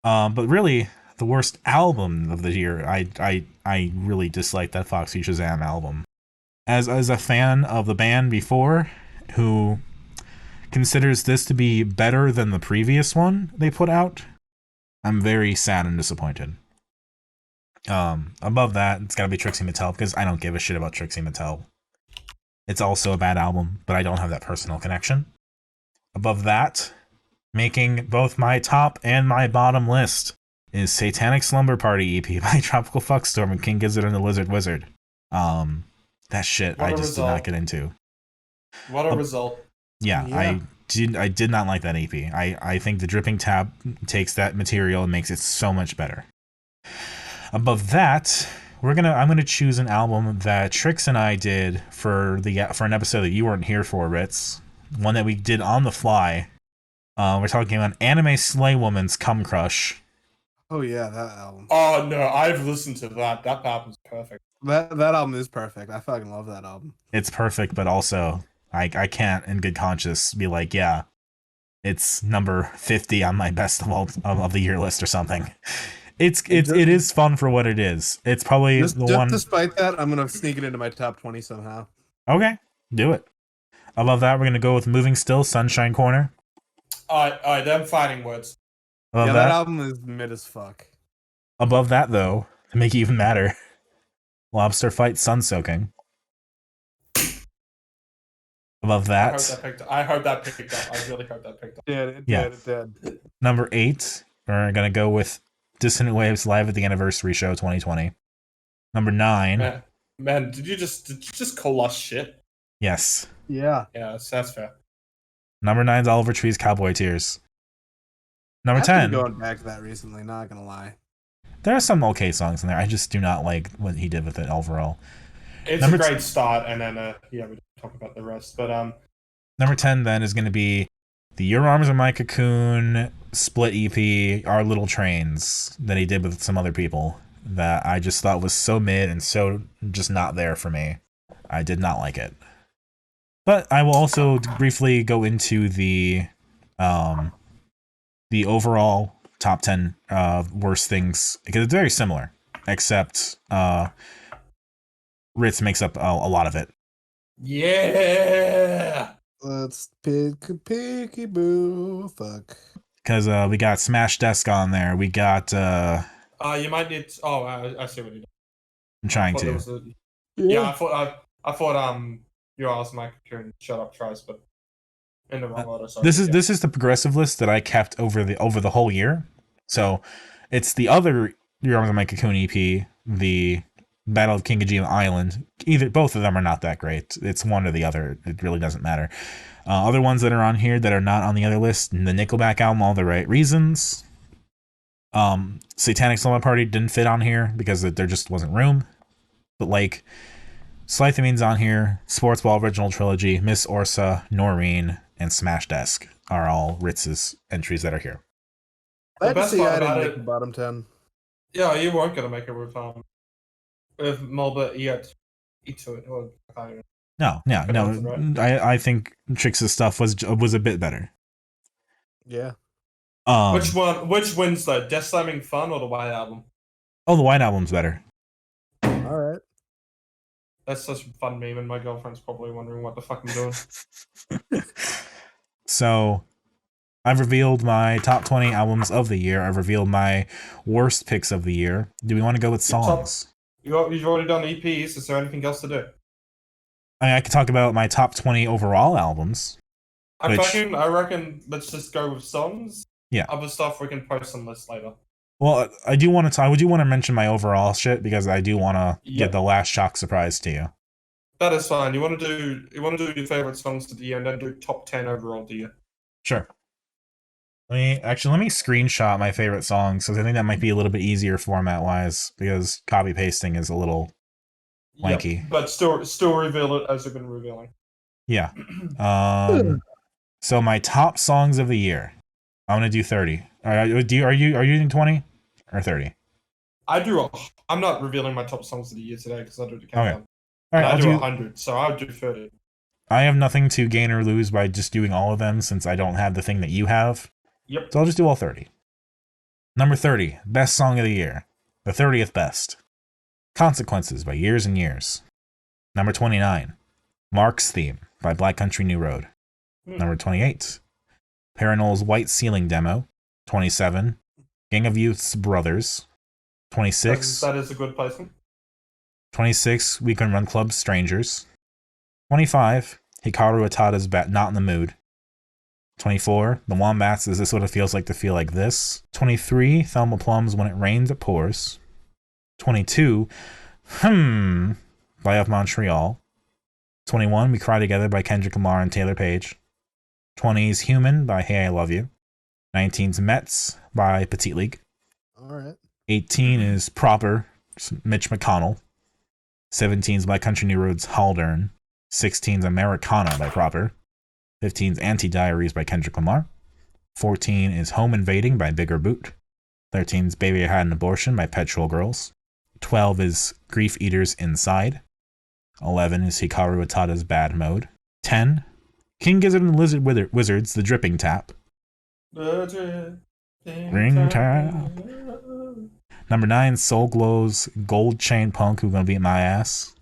But really, the worst album of the year, I really dislike that Foxy Shazam album. As a fan of the band before, who considers this to be better than the previous one they put out, I'm very sad and disappointed. Above that, it's gotta be Trixie Mattel, because I don't give a shit about Trixie Mattel. It's also a bad album, but I don't have that personal connection. Above that, making both my top and my bottom list, is Satanic Slumber Party EP by Tropical Fuckstorm and King Gizzard and the Lizard Wizard. That shit
What
I
a
just did
result.
not get into.
What a result.
Yeah,
Yeah.
I did not like that EP. I think the Dripping Tab takes that material and makes it so much better. Above that, I'm gonna choose an album that Trix and I did for an episode that you weren't here for, Ritz. One that we did on the fly. We're talking about Anime Slay Woman's Cum Crush.
Oh yeah, that album.
Oh no, I've listened to that. That album's perfect.
That album is perfect. I fucking love that album.
It's perfect, but also I can't in good conscience be like, yeah, it's number 50 on my best of the year list or something. It is fun for what it is. It's probably
Just
the one.
despite that, I'm gonna sneak it into my top 20 somehow.
Okay, do it. Above that, we're gonna go with Moving Still, Sunshine Corner.
Alright, them fighting words.
Above
Yeah,
that,
that album is mid as fuck.
above that though, to make it even madder, Lobster Fight, Sun Soaking. Above
I hope
that,
that picked up. I really hope that picked up.
It
Yeah.
did.
number 8, we're gonna go with Dissonant Waves Live at the Anniversary Show 2020. Number 9,
Man, did you just call us shit?
yes.
Yeah.
Yeah, that's fair.
Number 9's Oliver Tree's Cowboy Tears. Number
I've been
10,
going back to that recently, not gonna lie.
there are some okay songs in there. I just do not like what he did with it overall.
It's
Number
a great start, and then we don't talk about the rest. But
Number 10 then is going to be the Your Arms Are My Cocoon split EP, Our Little Trains, that he did with some other people that I just thought was so mid and so just not there for me. I did not like it. But I will also briefly go into the overall top 10 worst things, because it's very similar, except Ritz makes up a lot of it.
yeah,
Let's pick a picky boo. Fuck.
Because we got Smash Desk on there. We got
you might need. Oh, I see what you did.
I'm trying
I thought there
to.
was yeah, I thought you asked Mike and shut up tries, but in the wrong order. Sorry.
This is the progressive list that I kept over the whole year. So it's the other Your Arms Are My Cocoon EP, the Battle of King Kojima Island. Both of them are not that great. It's one or the other. It really doesn't matter. Other ones that are on here that are not on the other list: the Nickelback album, All the Right Reasons. Satanic Slumber Party didn't fit on here because there just wasn't room. But like, Slythamine's on here. Sports Ball Original Trilogy, Miss Orsa, Noreen, and Smash Desk are all Ritz's entries that are here.
The
Glad to
best
see
part
I didn't
about
make
it-
the bottom 10.
Yeah, you weren't gonna make it with Mulbert yet. Into it. Or, I don't know.
No. I think Trix's stuff was a bit better.
Yeah.
Which wins though? Death Slamming Fun or the White Album?
Oh, the White Album's better.
All right.
That's such a fun meme, and my girlfriend's probably wondering what the fuck I'm doing.
So, I've revealed my top 20 albums of the year. I've revealed my worst picks of the year. Do we want to go with songs?
You've already done EPs. Is there anything else to do?
I mean, I could talk about my top 20 overall albums.
I reckon let's just go with songs.
Yeah.
Other stuff we can post on lists later.
Well, I do want to talk. I do want to mention my overall shit because I do want to
Yeah.
get the last shock surprise to you.
That is fine. You want to do your favorite songs to the year and then do top 10 overall to you.
Sure. Let me screenshot my favorite songs because I think that might be a little bit easier format wise because copy pasting is a little wanky.
Yep, but still reveal it as you've been revealing.
Yeah. So my top songs of the year. I'm gonna do 30. Are you doing 20 or 30?
I'm not revealing my top songs of the year today because I do the countdown.
All right,
I
I'll
do
do.
100, so I'll do 30.
I have nothing to gain or lose by just doing all of them since I don't have the thing that you have.
Yep.
So I'll just do all 30. Number 30, best song of the year. The 30th best. Consequences by Years and Years. Number 29, Mark's Theme by Black Country New Road. Number 28, Paranol's White Ceiling Demo. 27, Gang of Youth's Brothers. 26,
That is a good placement.
26, We Can Run Club Strangers. 25, Hikaru Atada's Not in the Mood. 24, The Wombats' Is This What It Feels Like to Feel Like This. 23, Thelma Plum's When It Rains It Pours. 22, by Of Montreal. 21, We Cry Together by Kendrick Lamar and Taylor Page. 20's Human by Hey I Love You. 19's Mets by Petite League.
All right.
18 is Proper, Mitch McConnell. 17's Black Country New Road's Haldern. 16's Americana by Proper. 15's Anti-Diaries by Kendrick Lamar. 14 is Home Invading by Bigger Boot. 13's Baby I Had an Abortion by Petrol Girls. 12 is Grief Eaters Inside. 11 is Hikaru Atada's Bad Mode. 10, King Gizzard and the Lizard Wizards, The Dripping Tap.
The dread.
Ring tap. Number 9, Soul Glow's Gold Chain Punk, who gonna beat my ass.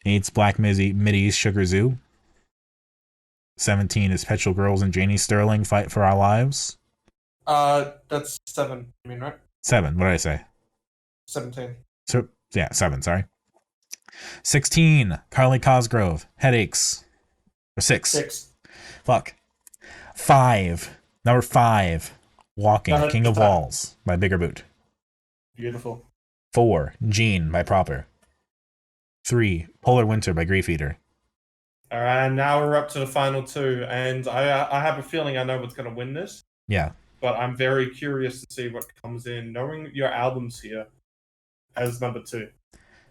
8's Black Midi's Sugar Zoo. 17 is Petrol Girls and Janie Sterling Fight for Our Lives.
That's 7. I mean, right?
7. What did I say?
17.
So yeah, 7. Sorry. 16, Carly Cosgrove, Headaches. Or 6.
6.
Fuck. 5. Number 5, Walking, King of Walls by Bigger Boot.
Beautiful.
4, Gene by Proper. 3, Polar Winter by Grief Eater.
All right, now we're up to the final 2, and I have a feeling I know what's going to win this,
Yeah.
but I'm very curious to see what comes in, knowing your albums here as number 2.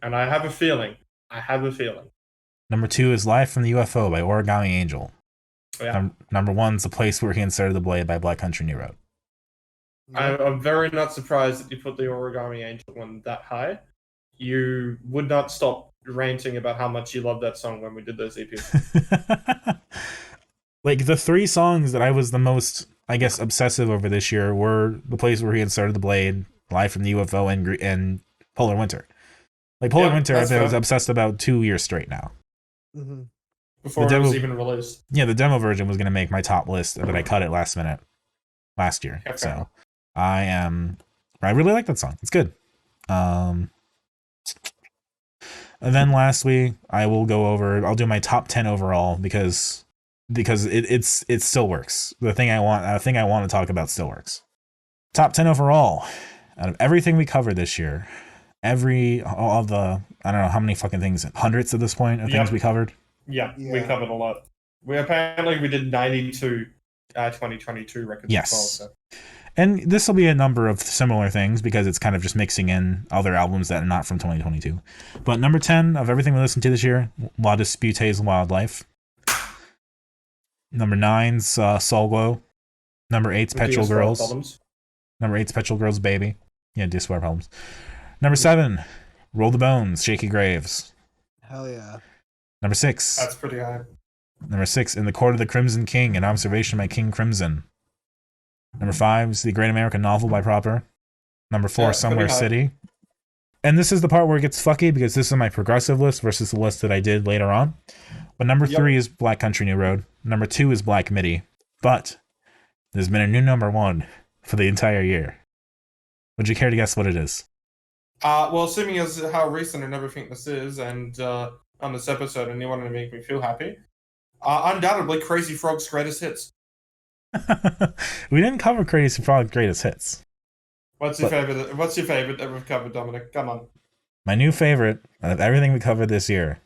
And I have a feeling.
Number 2 is Live from the UFO by Origami Angel.
Yeah.
Number 1 is The Place Where He Inserted the Blade by Black Country New Road.
I'm very not surprised that you put the Origami Angel one that high. You would not stop ranting about how much you love that song when we did those EPs.
Like, the 3 songs that I was the most, I guess, obsessive over this year were The Place Where He Inserted the Blade, Live from the UFO, and Polar Winter. Like, Polar Winter, I was obsessed about 2 years straight now.
Mm-hmm.
Before it was even released.
Yeah, the demo version was going to make my top list, but I cut it last minute last year.
Okay.
So I really like that song. It's good. And then lastly, I'll do my top 10 overall because it still works. The thing I want to talk about still works. Top 10 overall out of everything we covered this year. All of the, I don't know how many fucking things, hundreds at this point of things we covered.
Yeah, we covered a lot. We did 92 2022 records
yes.
as well. So.
And this will be a number of similar things because it's kind of just mixing in other albums that are not from 2022. But number 10 of everything we listened to this year, La Dispute's Wildlife. Number 9's Soul Glow. Number 8's Petrol Girls.
Problems.
Number 8's Petrol Girls Baby. Yeah, DSR Problems. Number 7, Roll the Bones, Shakey Graves.
Hell yeah.
Number 6.
That's pretty high.
Number 6, In the Court of the Crimson King, An Observation by King Crimson. Number 5 is The Great American Novel by Proper. Number 4, Somewhere City. And this is the part where it gets fucky because this is my progressive list versus the list that I did later on. But number 3 is Black Country New Road. Number 2 is Black Midi. But there's been a new number 1 for the entire year. Would you care to guess what it is?
Well, assuming as how recent and everything this is, and on this episode, and you wanted to make me feel happy, undoubtedly Crazy Frog's greatest hits.
We didn't cover Crazy Frog's greatest hits.
What's your favorite that we've covered, Dominic? Come on.
My new favorite out of everything we covered this year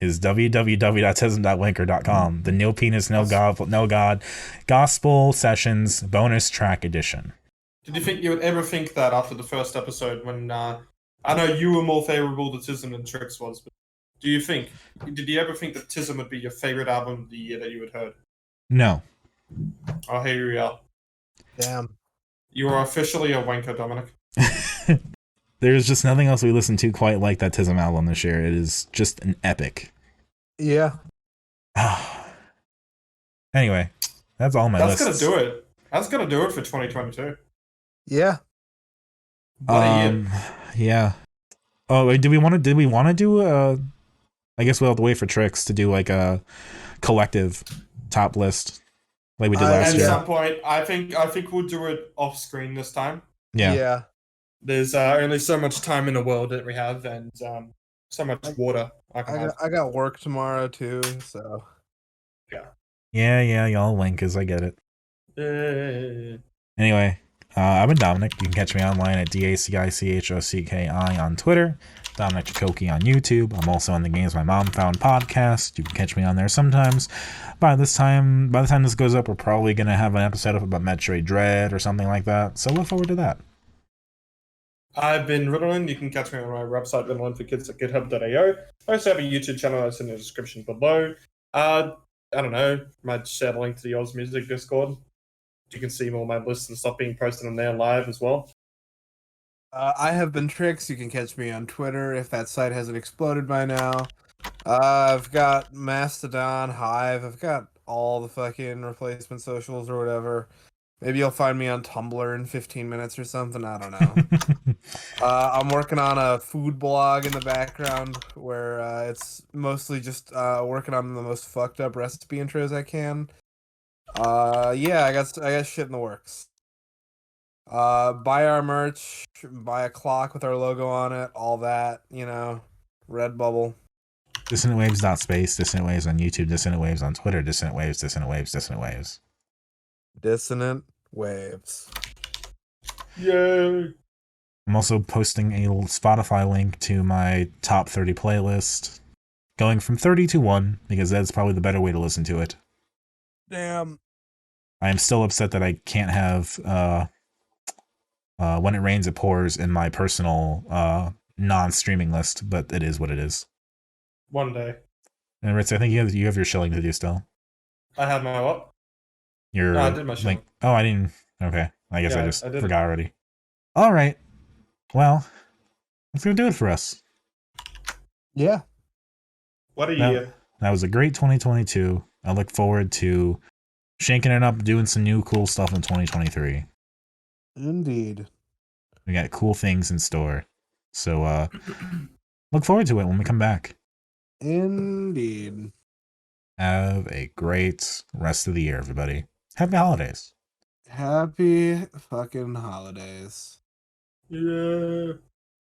is www.tism.wanker.com, the No Penis, No God Gospel Sessions Bonus Track Edition.
Did you think you would ever think that after the first episode when I know you were more favorable to TISM than Trix was, but did you ever think that TISM would be your favorite album of the year that you had heard?
No.
Oh, here we are.
Damn.
You are officially a wanker, Dominic.
There's just nothing else we listened to quite like that TISM album this year. It is just an epic.
Yeah.
Anyway, that's all my lists.
That's gonna do it. That's gonna do it for 2022.
Yeah.
What a year.
Yeah. Oh, wait, did we want to do I guess we'll have to wait for Trix to do like a collective top list like we did last year.
At some point, I think we'll do it off screen this time.
Yeah.
Yeah.
There's only so much time in the world that we have, and so much water I
got work tomorrow too, so.
Yeah, y'all wankers, I get it. Anyway, I've been Dominic. You can catch me online at DACICHOCKI on Twitter. Dominic Chakotay on YouTube. I'm also on the Games My Mom Found podcast. You can catch me on there sometimes. By the time this goes up, we're probably going to have an episode up about Metroid Dread or something like that. So look forward to that.
I've been Ritalin. You can catch me on my website, Ritalin4Kids at github.io. I also have a YouTube channel that's in the description below. I don't know. Might share the link to the Yobs Music Discord. You can see all my lists and stuff being posted on there live as well.
I have been Trix. You can catch me on Twitter if that site hasn't exploded by now. I've got Mastodon, Hive. I've got all the fucking replacement socials or whatever. Maybe you'll find me on Tumblr in 15 minutes or something. I don't know. I'm working on a food blog in the background where it's mostly just working on the most fucked up recipe intros I can. Yeah, I got shit in the works. Buy our merch, buy a clock with our logo on it, all that, Redbubble.
Dissonant Waves.space, Dissonant Waves on YouTube, Dissonant Waves on Twitter, Dissonant Waves, Dissonant Waves, Dissonant Waves.
Dissonant Waves.
Yay!
I'm also posting a Spotify link to my top 30 playlist, going from 30 to 1, because that's probably the better way to listen to it.
Damn.
I am still upset that I can't have When It Rains, It Pours in my personal non-streaming list, but it is what it is.
One day.
And Ritz, I think you have your shilling to do still.
I had my what?
Your
No, I did my shilling.
link. Oh, I didn't. Okay. I guess
Yeah,
I just
I did.
forgot already. All right. Well, that's going to do it for us.
Yeah.
What a
That-
year.
That was a great 2022. I look forward to shaking it up, doing some new cool stuff in 2023.
Indeed.
We got cool things in store. So look forward to it when we come back.
Indeed.
Have a great rest of the year, everybody. Happy holidays.
Happy fucking holidays.
Yeah.